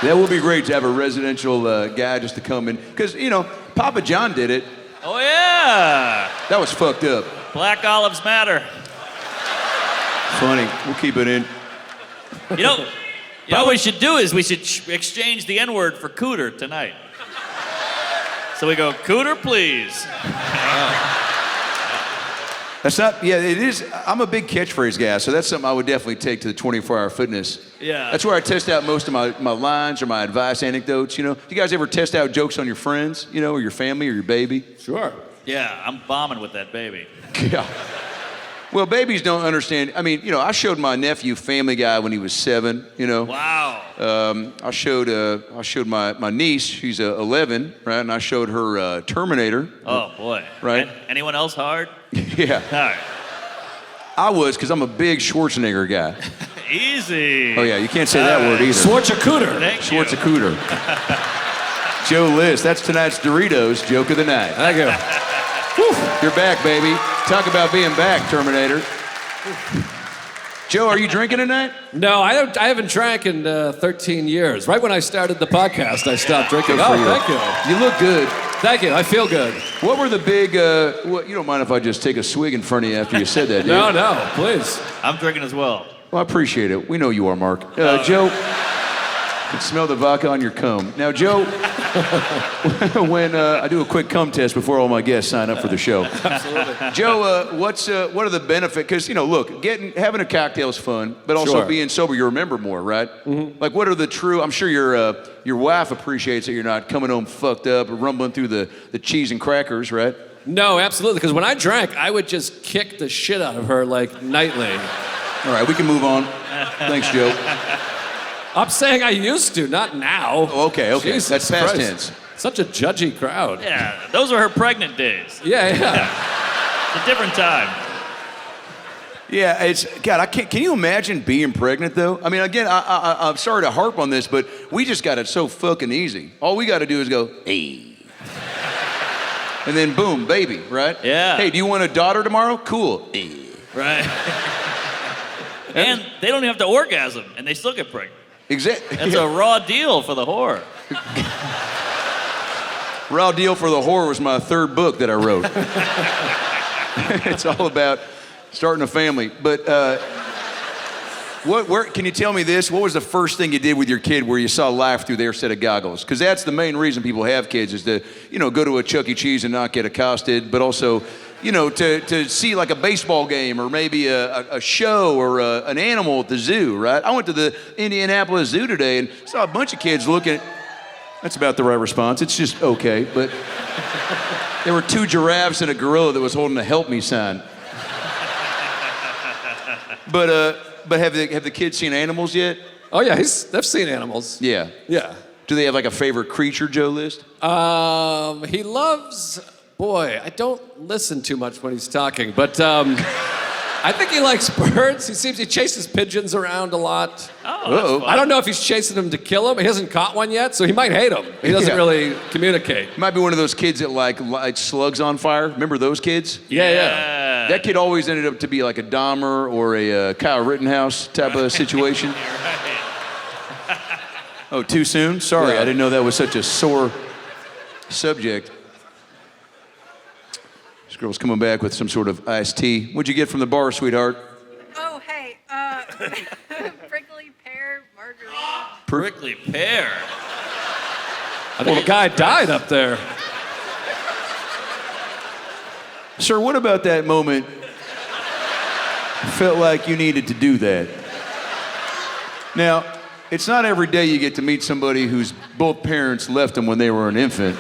That would be great to have a residential guy just to come in. Because, Papa John did it. Oh, yeah. That was fucked up. Black olives matter. Funny. We'll keep it in. You know what we should do is we should exchange the N-word for cooter tonight. So we go, cooter, please. That's not, yeah, it is. I'm a big catchphrase guy, so that's something I would definitely take to the 24-hour fitness. Yeah. That's where I test out most of my lines or my advice anecdotes, you know. Do you guys ever test out jokes on your friends, you know, or your family or your baby? Sure. Yeah, I'm bombing with that baby. Yeah. Well, babies don't understand. I mean, you know, I showed my nephew Family Guy when he was 7, you know. Wow. I showed my niece, she's 11, right, and I showed her Terminator. Oh, boy. Right. Anyone else hard? Yeah. All right. I was, because I'm a big Schwarzenegger guy. Easy. Oh, yeah, you can't say that word either. Schwarzenegger. Thank you. Schwarzenegger. Joe List, that's tonight's Doritos joke of the night. Thank you. You're back, baby. Talk about being back, Terminator. Joe, are you drinking tonight? No, I haven't drank in 13 years. Right when I started the podcast, I stopped drinking. Good for you. Thank you. You look good. Thank you. I feel good. What were the big, you don't mind if I just take a swig in front of you after you said that, do you? No, please. I'm drinking as well. Well, I appreciate it. We know you are, Mark. Joe, I can smell the vodka on your cum. Now, Joe, when I do a quick cum test before all my guests sign up for the show. Absolutely. Joe, what are the benefits? Because, you know, look, having a cocktail is fun, but also Sure. being sober, you remember more, right? Mm-hmm. Like, what are the true? I'm sure your wife appreciates that you're not coming home fucked up or rumbling through the cheese and crackers, right? No, absolutely. Because when I drank, I would just kick the shit out of her like nightly. All right, we can move on. Thanks, Joe. I'm saying I used to, not now. Oh, okay. Jesus That's past Christ. tense. Such a judgy crowd. Yeah, those are her pregnant days. Yeah. It's a different time. Yeah, it's God. Can you imagine being pregnant though? I mean, again, I'm sorry to harp on this, but we just got it so fucking easy. All we got to do is go, hey, and then boom, baby, right? Yeah. Hey, do you want a daughter tomorrow? Cool. Hey. Right. And they don't even have to orgasm, and they still get pregnant. Exactly. That's a raw deal for the whore. Raw Deal for the Whore was my third book that I wrote. It's all about starting a family. But where can you tell me this? What was the first thing you did with your kid where you saw life through their set of goggles? Because that's the main reason people have kids is to, you know, go to a Chuck E. Cheese and not get accosted, but also, you know, to see like a baseball game or maybe a show or an animal at the zoo, right? I went to the Indianapolis Zoo today and saw a bunch of kids looking at, that's about the right response. It's just okay, but there were 2 giraffes and a gorilla that was holding a help me sign. But have the kids seen animals yet? Oh yeah, they've seen animals. Yeah. Yeah. Do they have like a favorite creature, Joe List? He loves, boy, I don't listen too much when he's talking, but I think he likes birds. He chases pigeons around a lot. Oh, I don't know if he's chasing them to kill them. He hasn't caught one yet, so he might hate them. He doesn't really communicate. Might be one of those kids that like light slugs on fire. Remember those kids? Yeah. That kid always ended up to be like a Dahmer or a Kyle Rittenhouse type of situation. Oh, too soon? Sorry, I didn't know that was such a sore subject. This girl's coming back with some sort of iced tea. What'd you get from the bar, sweetheart? Oh, hey, prickly pear margarita. Prickly pear. I think a guy died up there. Sir, what about that moment felt like you needed to do that? Now, it's not every day you get to meet somebody whose both parents left them when they were an infant.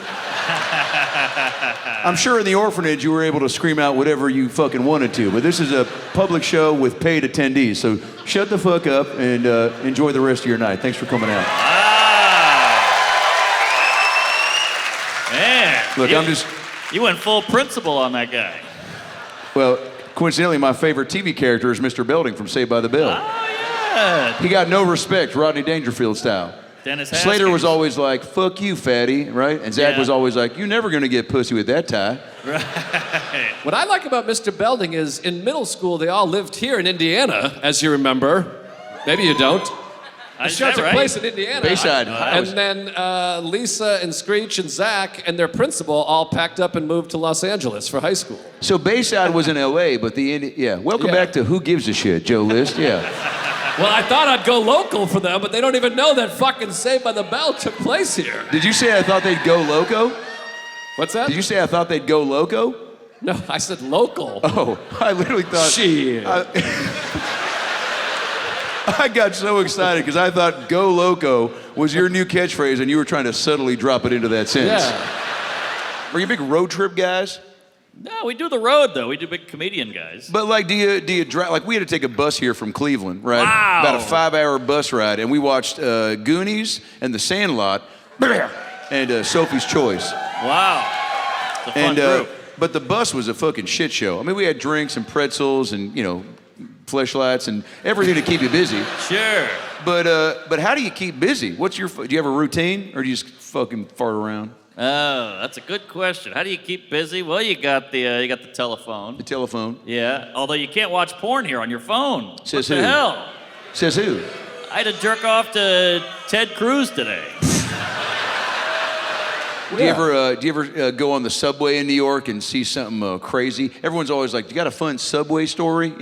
I'm sure in the orphanage you were able to scream out whatever you fucking wanted to, but this is a public show with paid attendees, so shut the fuck up and enjoy the rest of your night. Thanks for coming out. Man. Look, You went full principal on that guy. Well, coincidentally, my favorite TV character is Mr. Belding from Saved by the Bell. Oh, yeah. He got no respect, Rodney Dangerfield style. Dennis Slater Haskins. was always like, fuck you, fatty, right? And Zach Yeah. was always like, you're never gonna get pussy with that tie. Right. What I like about Mr. Belding is in middle school, they all lived here in Indiana, as you remember. Maybe you don't. The Is show that took right? place in Indiana. Bayside. And then Lisa and Screech and Zach and their principal all packed up and moved to Los Angeles for high school. So Bayside was in LA, but welcome back to Who Gives a Shit, Joe List, yeah. Well, I thought I'd go local for them, but they don't even know that fucking Saved by the Bell took place here. Did you say I thought they'd go loco? What's that? Did you say I thought they'd go loco? No, I said local. Oh, I literally thought. Shit. I got so excited because I thought "Go Loco" was your new catchphrase, and you were trying to subtly drop it into that sentence. Yeah. Are you big road trip guys? No, we do the road though. We do big comedian guys. But like, do you drive? Like, we had to take a bus here from Cleveland, right? Wow. About a 5-hour bus ride, and we watched Goonies and The Sandlot, and Sophie's Choice. Wow. It's a fun group. But the bus was a fucking shit show. I mean, we had drinks and pretzels and fleshlights and everything to keep you busy. Sure. But how do you keep busy? Do you have a routine, or do you just fucking fart around? Oh, that's a good question. How do you keep busy? Well, you got the telephone. The telephone. Yeah. Although you can't watch porn here on your phone. Says what who? the hell? Says who? I had to jerk off to Ted Cruz today. Do you ever go on the subway in New York and see something crazy? Everyone's always like, "You got a fun subway story?"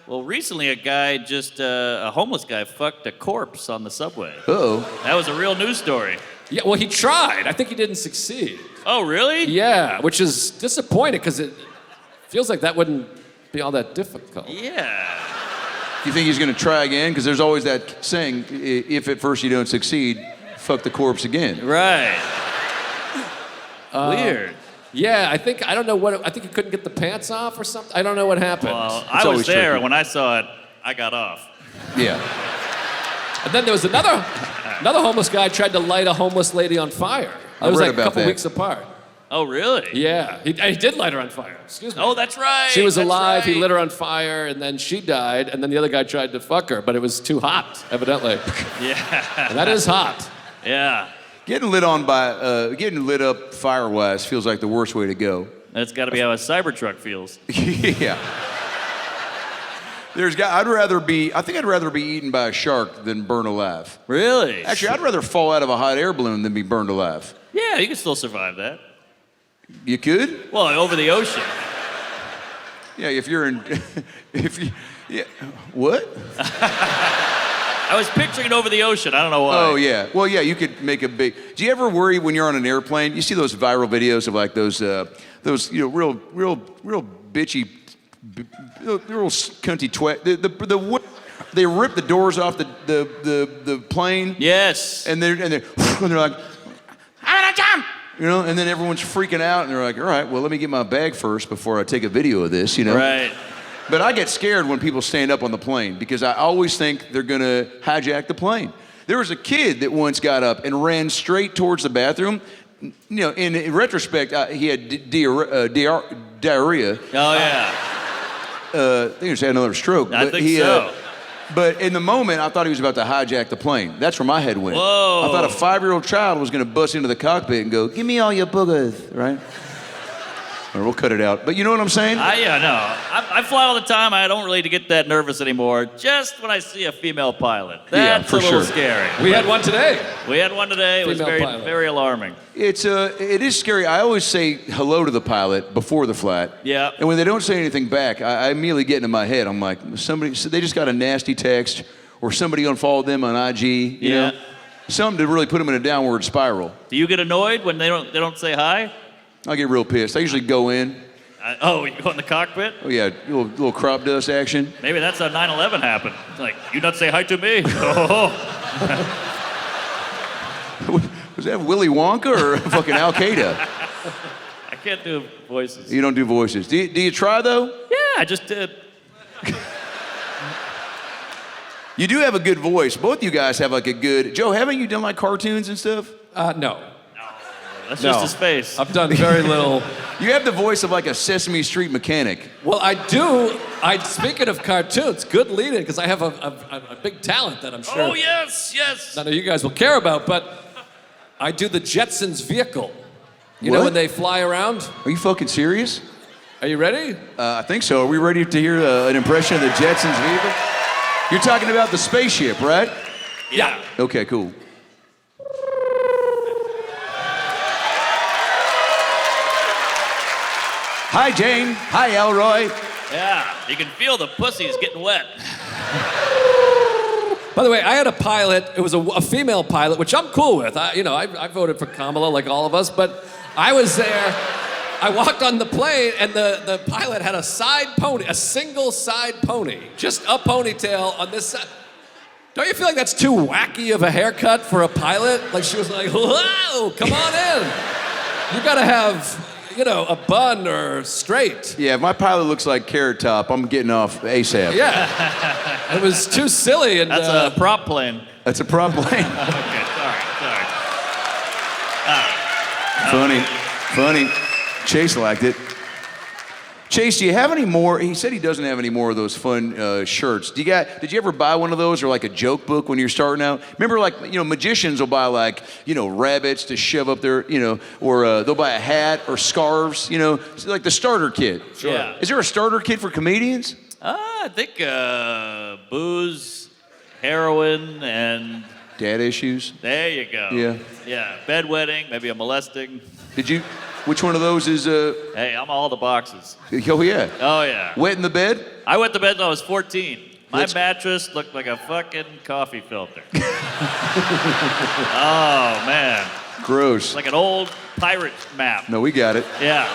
Well, recently a homeless guy fucked a corpse on the subway. Uh-oh. That was a real news story. Yeah, well, he tried. I think he didn't succeed. Oh, really? Yeah, which is disappointing because it feels like that wouldn't be all that difficult. Yeah. Do you think he's going to try again? Because there's always that saying, if at first you don't succeed, fuck the corpse again. Right. Weird. Yeah, I think he couldn't get the pants off or something. I don't know what happened. Well, I was there. When I saw it, I got off. Yeah. And then there was another homeless guy tried to light a homeless lady on fire. It was like a couple weeks apart. Oh, really? Yeah, he did light her on fire. Excuse me. Oh, that's right. She was that's alive. Right. He lit her on fire, and then she died. And then the other guy tried to fuck her, but it was too hot, evidently. Yeah. And that is hot. Yeah. Getting lit up fire-wise feels like the worst way to go. That's got to be how a Cybertruck feels. Yeah. I'd rather be eaten by a shark than burned alive. Really? Actually, I'd rather fall out of a hot air balloon than be burned alive. Yeah, you can still survive that. You could? Well, over the ocean. Yeah, yeah. What? I was picturing it over the ocean. I don't know why. Oh, yeah. Well, yeah, you could make a big... Do you ever worry when you're on an airplane? You see those viral videos of like those real bitchy, real cunty twat. They rip the doors off the plane. Yes. And they're like, I'm gonna jump! And then everyone's freaking out, and they're like, all right, well, let me get my bag first before I take a video of this, Right. But I get scared when people stand up on the plane because I always think they're gonna hijack the plane. There was a kid that once got up and ran straight towards the bathroom. In retrospect, he had diarrhea. Oh, yeah. I think he just had another stroke. I think so. But in the moment, I thought he was about to hijack the plane. That's where my head went. Whoa. I thought a 5-year-old child was gonna bust into the cockpit and go, "Give me all your boogers," right? Or we'll cut it out. But you know what I'm saying? Yeah, no. I fly all the time. I don't really get that nervous anymore. Just when I see a female pilot. That's for a little sure. scary. We had one today. It was very, pilot. very alarming. It is scary. I always say hello to the pilot before the flight. Yeah. And when they don't say anything back, I immediately get into my head. I'm like, they just got a nasty text, or somebody unfollowed them on IG. You know? Something to really put them in a downward spiral. Do you get annoyed when they don't say hi? I get real pissed. I usually go in. You go in the cockpit? Oh yeah, little crop dust action. Maybe that's how 9/11 happened. It's like, you not say hi to me? Oh. Was that Willy Wonka or fucking Al Qaeda? I can't do voices. You don't do voices. Do you try though? Yeah, I just did. You do have a good voice. Both you guys have like a good... Joe, haven't you done like cartoons and stuff? No. That's just his face. I've done very little. You have the voice of like a Sesame Street mechanic. Well, I do. Speaking of cartoons, good lead-in, because I have a big talent that I'm sure Oh, yes. none of you guys will care about, but I do the Jetsons vehicle. You What? know when they fly around? Are you fucking serious? Are you ready? I think so. Are we ready to hear an impression of the Jetsons vehicle? You're talking about the spaceship, right? Yeah. Okay, cool. Hi, Jane. Hi, Elroy. Yeah, you can feel the pussies getting wet. By the way, I had a pilot. It was a female pilot, which I'm cool with. I voted for Kamala like all of us, but I was there. I walked on the plane, and the pilot had a side pony, a single side pony, just a ponytail on this side. Don't you feel like that's too wacky of a haircut for a pilot? Like she was like, whoa, come on in. You gotta have, a bun or straight. Yeah, if my pilot looks like Carrot Top, I'm getting off ASAP. Yeah. It was too silly. And That's a prop plane. That's a prop plane. Okay, sorry. Funny. Chase liked it. Chase, do you have any more? He said he doesn't have any more of those fun shirts. Did you ever buy one of those or like a joke book when you're starting out? Remember, magicians will buy rabbits to shove up their, or they'll buy a hat or scarves, like the starter kit. Sure. Yeah. Is there a starter kit for comedians? I think booze, heroin, and... Dad issues? There you go. Yeah. Yeah, bedwetting, maybe a molesting. Which one of those is... Hey, I'm all the boxes. Oh, yeah. Oh, yeah. Wet in the bed? I went to bed when I was 14. My mattress looked like a fucking coffee filter. Oh, man. Gross. Like an old pirate map. No, we got it. Yeah.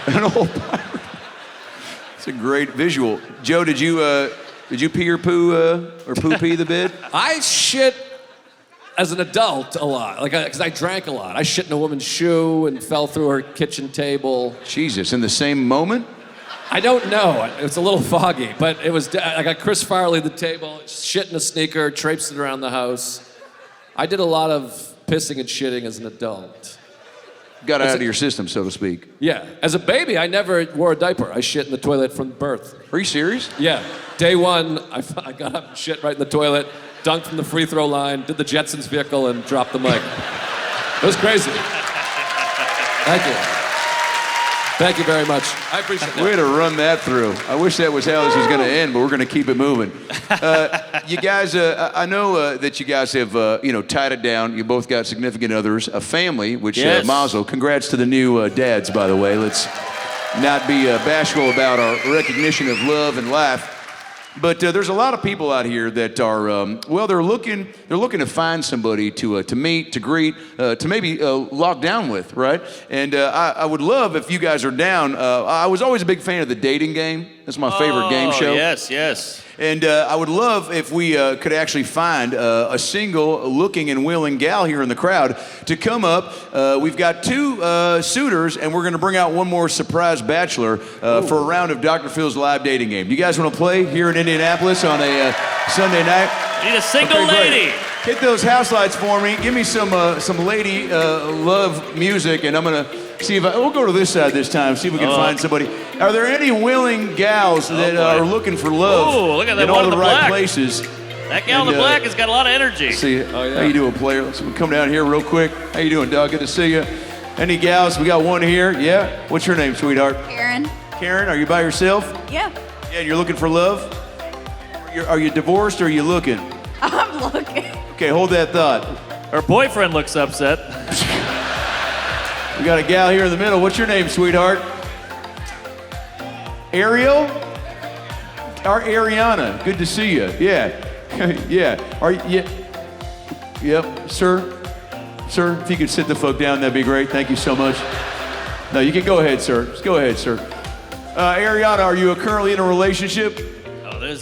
An old pirate. It's a great visual. Joe, did you pee or poo or pee the bed? I shit as an adult a lot, because I drank a lot. I shit in a woman's shoe and fell through her kitchen table. Jesus, in the same moment? I don't know. It's a little foggy, but it was. I got Chris Farley at the table, shit in a sneaker, traipsing around the house. I did a lot of pissing and shitting as an adult. Got out of your system, so to speak. Yeah. As a baby, I never wore a diaper. I shit in the toilet from birth. Are you serious? Yeah. Day one, I got up and shit right in the toilet, dunked from the free throw line, did the Jetsons vehicle, and dropped the mic. It was crazy. Thank you. Thank you very much. I appreciate that. Way to run that through. I wish that was how this was going to end, but we're going to keep it moving. You guys, I know that you guys have, tied it down. You both got significant others, a family, which, yes. Mazel. Congrats to the new dads, by the way. Let's not be bashful about our recognition of love and life. But there's a lot of people out here that are, they're looking to find somebody to meet, to greet, to maybe lock down with, right? And I would love if you guys are down. I was always a big fan of the dating game. That's my favorite game show. Yes. And I would love if we could actually find a single looking and willing gal here in the crowd to come up. We've got two suitors, and we're going to bring out one more surprise bachelor for a round of Dr. Phil's live dating game. Do you guys want to play here in Indianapolis on a Sunday night? Need a single lady. Hit those house lights for me. Give me some lady love music, and I'm going to see if we'll go to this side this time, see if we can find somebody. Are there any willing gals that are looking for love look at that in one all in the the right black. places? That gal in the black has got a lot of energy. See, how you doing, player? Let's come down here real quick. How you doing, dog? Good to see you. Any gals? We got one here. Yeah. What's your name, sweetheart? Karen. Karen, are you by yourself? Yeah. Yeah, you're looking for love? Are you divorced or are you looking? I'm looking. Okay, hold that thought. Her boyfriend looks upset. We got a gal here in the middle. What's your name, sweetheart? Ariel? Ariana. Good to see you. Yeah. Yeah. Are you? Yeah. Yep. Sir, if you could sit the fuck down, that'd be great. Thank you so much. No, you can go ahead, sir. Just go ahead, sir. Ariana, are you currently in a relationship?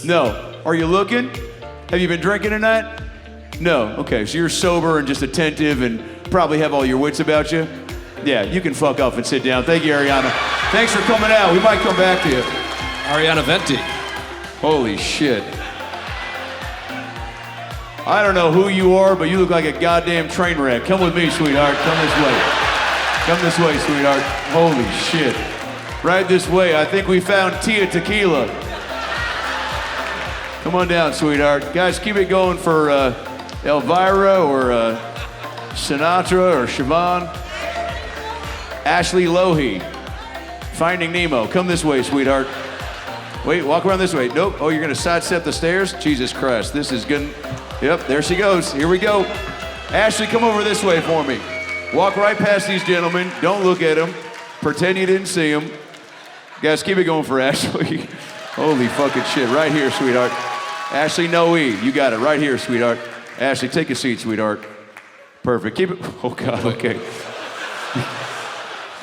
No. Are you looking? Have you been drinking tonight? No. Okay, so you're sober and just attentive and probably have all your wits about you? Yeah, you can fuck off and sit down. Thank you, Ariana. Thanks for coming out. We might come back to you. Ariana Venti. Holy shit. I don't know who you are, but you look like a goddamn train wreck. Come with me, sweetheart. Come this way. Come this way, sweetheart. Holy shit. Right this way. I think we found Tia Tequila. Come on down, sweetheart. Guys, keep it going for Elvira or Sinatra or Siobhan. Ashley Lohe. Finding Nemo. Come this way, sweetheart. Wait, walk around this way. Nope. Oh, you're going to sidestep the stairs? Jesus Christ. This is good. Yep, there she goes. Here we go. Ashley, come over this way for me. Walk right past these gentlemen. Don't look at them. Pretend you didn't see them. Guys, keep it going for Ashley. Holy fucking shit. Right here, sweetheart. Ashley Noe. You got it. Right here, sweetheart. Ashley, take a seat, sweetheart. Perfect. Keep it. Oh, God. Okay.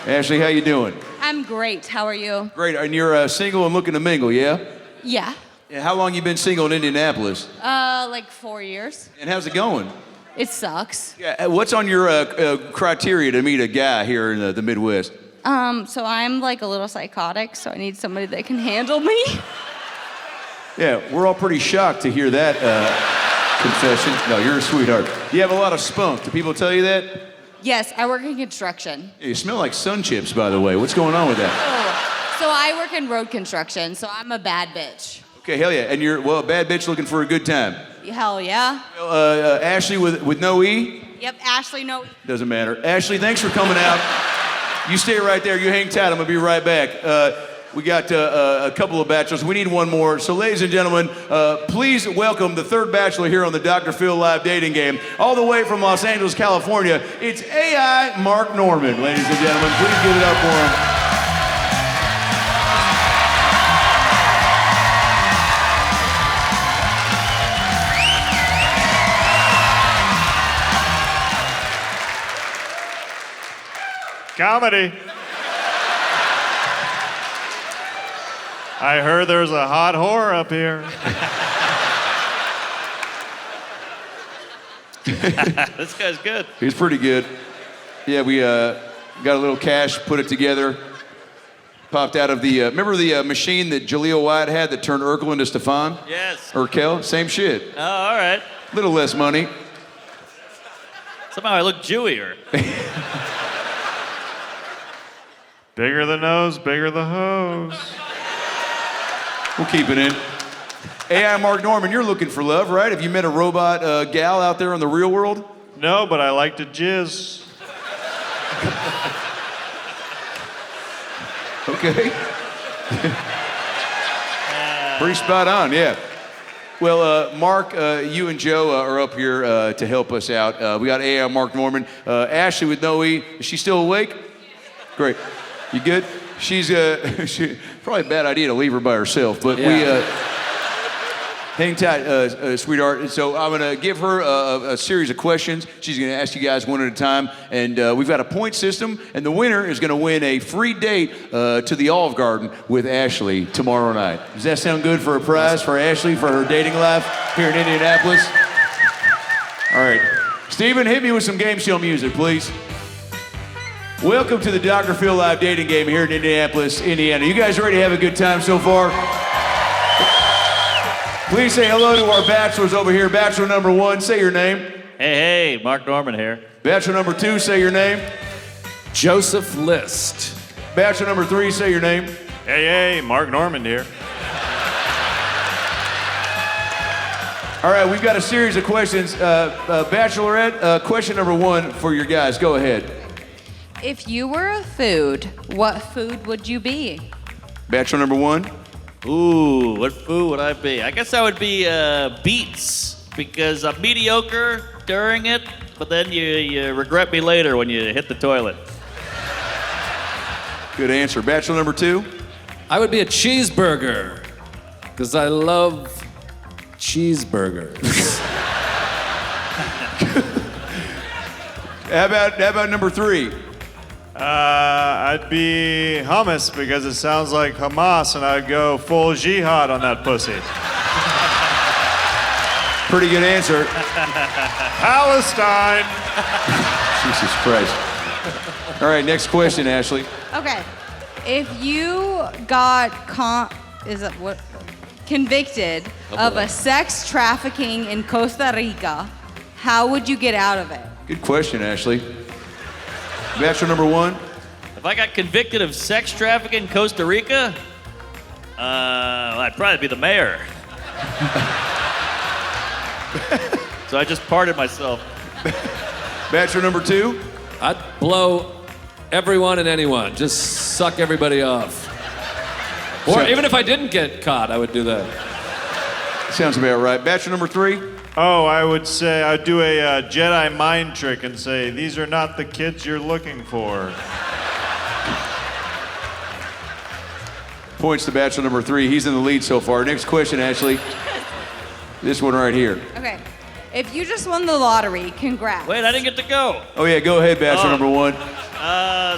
Ashley, how you doing? I'm great. How are you? Great. And you're single and looking to mingle, yeah? Yeah. Yeah. How long you been single in Indianapolis? Like 4 years. And how's it going? It sucks. Yeah. What's on your criteria to meet a guy here in the Midwest? So I'm like a little psychotic, so I need somebody that can handle me. Yeah, we're all pretty shocked to hear that confession. No, you're a sweetheart. You have a lot of spunk. Do people tell you that? Yes, I work in construction. Yeah, you smell like sun chips, by the way. What's going on with that? Oh, so I work in road construction, so I'm a bad bitch. Okay, hell yeah. And you're, well, a bad bitch looking for a good time. Hell yeah. Ashley with no E? Yep, Ashley, no. Doesn't matter. Ashley, thanks for coming out. You stay right there. You hang tight. I'm going to be right back. We got a couple of bachelors. We need one more. So, ladies and gentlemen, please welcome the third bachelor here on the Dr. Phil Live Dating Game. All the way from Los Angeles, California, it's AI Mark Norman. Ladies and gentlemen, please give it up for him. Comedy. I heard there's a hot whore up here. This guy's good. He's pretty good. Yeah, we got a little cash, put it together. Popped out of the, remember the machine that Jaleel White had that turned Urkel into Stefan? Yes. Urkel, same shit. Oh, all right. Little less money. Somehow I look Jewier. Bigger the nose, bigger the hose. We'll keep it in. AI Mark Norman, you're looking for love, right? Have you met a robot gal out there in the real world? No, but I like to jizz. Okay. Pretty spot on, yeah. Well, Mark, you and Joe are up here to help us out. We got AI Mark Norman. Ashley with no E, is she still awake? Great. You good? She's probably a bad idea to leave her by herself, but we hang tight, sweetheart. And so I'm gonna give her a series of questions. She's gonna ask you guys one at a time, and we've got a point system, and the winner is gonna win a free date to the Olive Garden with Ashley tomorrow night. Does that sound good for a prize for Ashley for her dating life here in Indianapolis? All right, Steven, hit me with some game show music, please. Welcome to the Dr. Phil Live Dating Game here in Indianapolis, Indiana. You guys ready to have a good time so far? Please say hello to our bachelors over here. Bachelor number 1, say your name. Hey, Mark Norman here. Bachelor number 2, say your name. Joseph List. Bachelor number 3, say your name. Hey, Mark Norman here. All right, we've got a series of questions. Bachelorette, question number 1 for your guys. Go ahead. If you were a food, what food would you be? Bachelor number 1. Ooh, what food would I be? I guess I would be beets, because I'm mediocre during it, but then you regret me later when you hit the toilet. Good answer. Bachelor number 2. I would be a cheeseburger, because I love cheeseburgers. How about number 3? I'd be hummus because it sounds like Hamas, and I'd go full jihad on that pussy. Pretty good answer. Palestine. Jesus Christ. All right, next question, Ashley. Okay. If you got convicted of a sex trafficking in Costa Rica, how would you get out of it? Good question, Ashley. Bachelor number 1. If I got convicted of sex trafficking in Costa Rica, I'd probably be the mayor. So I just pardoned myself. Bachelor number 2. I'd blow everyone and anyone. Just suck everybody off. Or even if I didn't get caught, I would do that. Sounds about right. Bachelor number 3. Oh, I would say I'd do a Jedi mind trick and say, these are not the kids you're looking for. Points to Bachelor number 3. He's in the lead so far. Next question, Ashley. This one right here. Okay. If you just won the lottery, congrats. Wait, I didn't get to go. Oh yeah, go ahead, Bachelor number 1.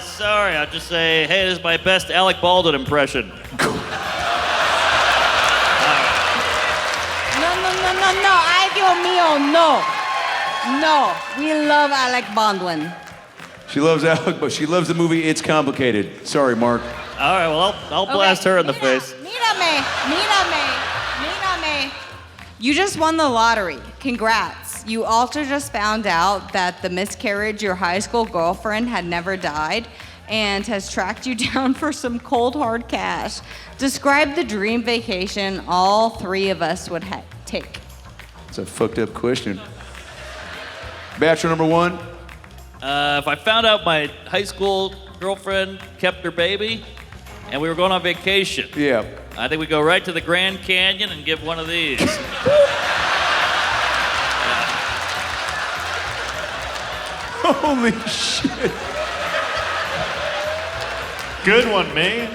sorry. I'll just say, hey, this is my best Alec Baldwin impression. No. Ay, Dios mío, no. No. We love Alec Baldwin. She loves Alec, but she loves the movie It's Complicated. Sorry, Mark. All right, well, I'll blast her in the face. Mírame. You just won the lottery. Congrats. You also just found out that the miscarriage your high school girlfriend had never died and has tracked you down for some cold hard cash. Describe the dream vacation all three of us would take. It's a fucked up question. Bachelor number one. If I found out my high school girlfriend kept her baby and we were going on vacation. Yeah. I think we go right to the Grand Canyon and give one of these. Holy shit. Good one, man.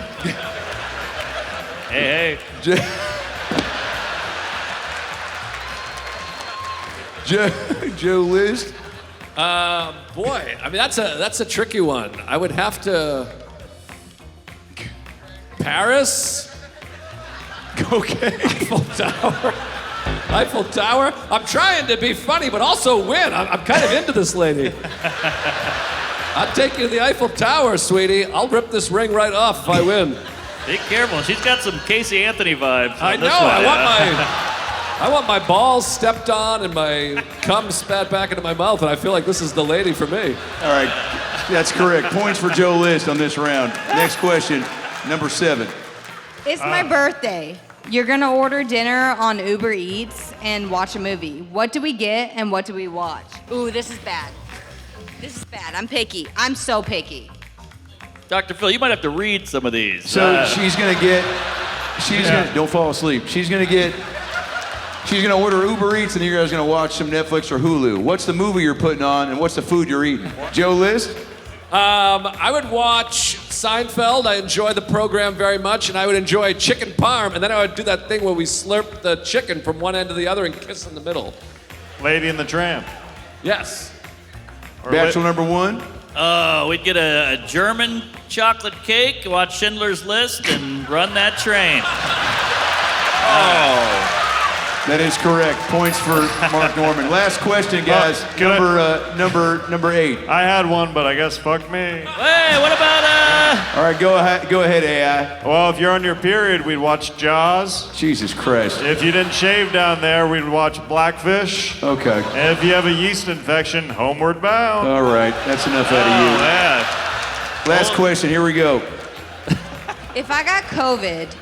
Hey. Joe List. Boy, I mean that's a tricky one. I would have to. Paris. Okay. Eiffel Tower. I'm trying to be funny, but also win. I'm kind of into this lady. I'll take you to the Eiffel Tower, sweetie. I'll rip this ring right off if I win. Be careful. She's got some Casey Anthony vibes. I know. I want my balls stepped on and my cum spat back into my mouth, and I feel like this is the lady for me. All right, that's correct. Points for Joe List on this round. Next question, number 7. It's my birthday. You're gonna order dinner on Uber Eats and watch a movie. What do we get and what do we watch? Ooh, this is bad. I'm picky. I'm so picky. Dr. Phil, you might have to read some of these. So she's gonna don't fall asleep. She's gonna order Uber Eats and you guys are gonna watch some Netflix or Hulu. What's the movie you're putting on and what's the food you're eating? Joe List? I would watch Seinfeld. I enjoy the program very much, and I would enjoy chicken parm, and then I would do that thing where we slurp the chicken from one end to the other and kiss in the middle. Lady and the Tramp. Yes. Bachelor number 1? We'd get a German chocolate cake, watch Schindler's List, and run that train. Oh. That is correct. Points for Mark Norman. Last question, guys. Number 8. I had one, but I guess fuck me. Hey, what about All right, go ahead, AI. Well, if you're on your period, we'd watch Jaws. Jesus Christ. If you didn't shave down there, we'd watch Blackfish. Okay. And if you have a yeast infection, Homeward Bound. All right, that's enough out of you. Man. Last question. Here we go. If I got COVID,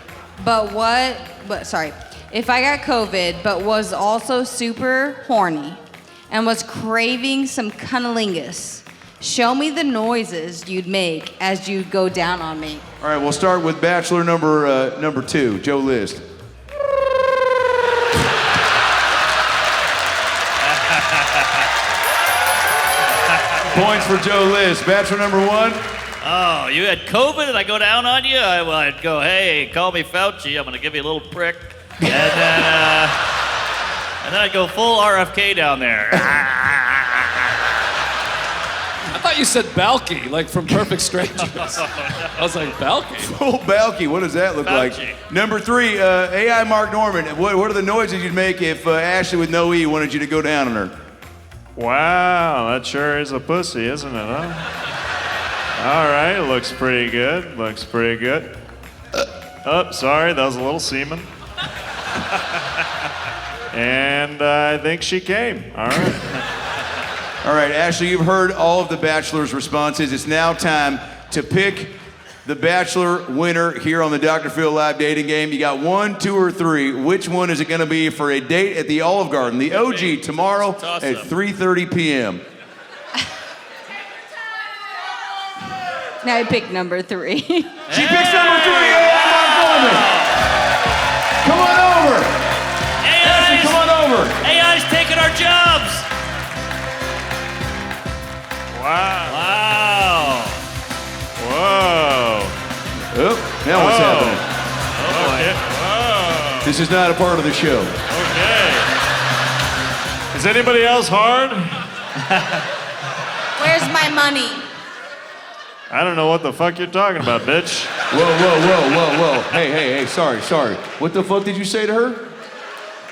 If I got COVID, but was also super horny and was craving some cunnilingus, show me the noises you'd make as you go down on me. All right, we'll start with Bachelor number 2, Joe List. Points for Joe List. Bachelor number 1. Oh, you had COVID and I go down on you? I'd go, hey, call me Fauci. I'm going to give you a little prick. And then I'd go full RFK down there. I thought you said Balky, like from Perfect Strangers. I was like, Balky? Full Balky, what does that look like? Number 3, AI Mark Norman. What are the noises you'd make if Ashley with no E wanted you to go down on her? Wow, that sure is a pussy, isn't it, huh? All right, looks pretty good. Oh, sorry, that was a little semen. And I think she came. All right. All right, Ashley, you've heard all of the Bachelor's responses. It's now time to pick the Bachelor winner here on the Dr. Phil Live Dating Game. You got 1, 2, or 3. Which one is it going to be for a date at the Olive Garden? The OG tomorrow at 3:30 p.m. Now I pick number 3. She picks number 3. Come on over. Ashley, come on over. AI's taking our jobs. Wow. Whoa. Oh, now what's happening? Okay. Whoa. This is not a part of the show. Okay. Is anybody else hard? Where's my money? I don't know what the fuck you're talking about, bitch. Whoa. Hey, sorry. What the fuck did you say to her?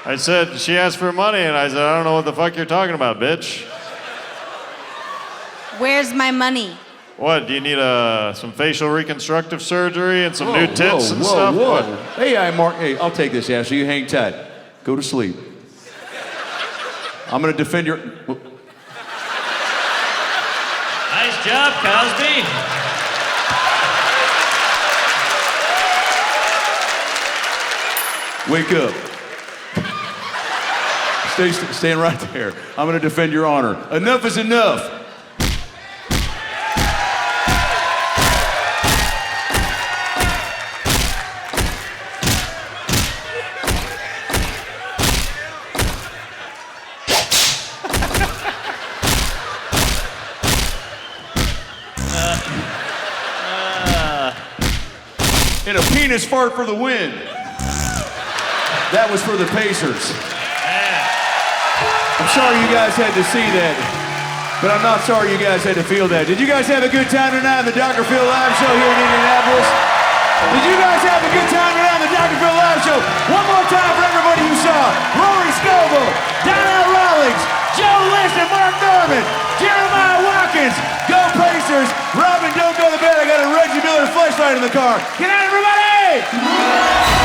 I said, she asked for money, and I said, I don't know what the fuck you're talking about, bitch. Where's my money? What, do you need some facial reconstructive surgery and some new tits and stuff? What? Hey, Mark. Hey, I'll take this, Ashley. You hang tight. Go to sleep. I'm gonna defend your... Nice job, Cosby. Wake up. Stand right there. I'm gonna defend your honor. Enough is enough. And a penis fart for the win. That was for the Pacers. I'm sorry you guys had to see that, but I'm not sorry you guys had to feel that. Did you guys have a good time tonight on the Dr. Phil Live Show here in Indianapolis? Did you guys have a good time tonight on the Dr. Phil Live Show? One more time for everybody who saw Rory Scovel, Donnell Rawlings, Joe List, and Mark Norman, Jeremiah Watkins, go Pacers, Robin, don't go to bed, I got a Reggie Miller flashlight in the car. Good night, everybody!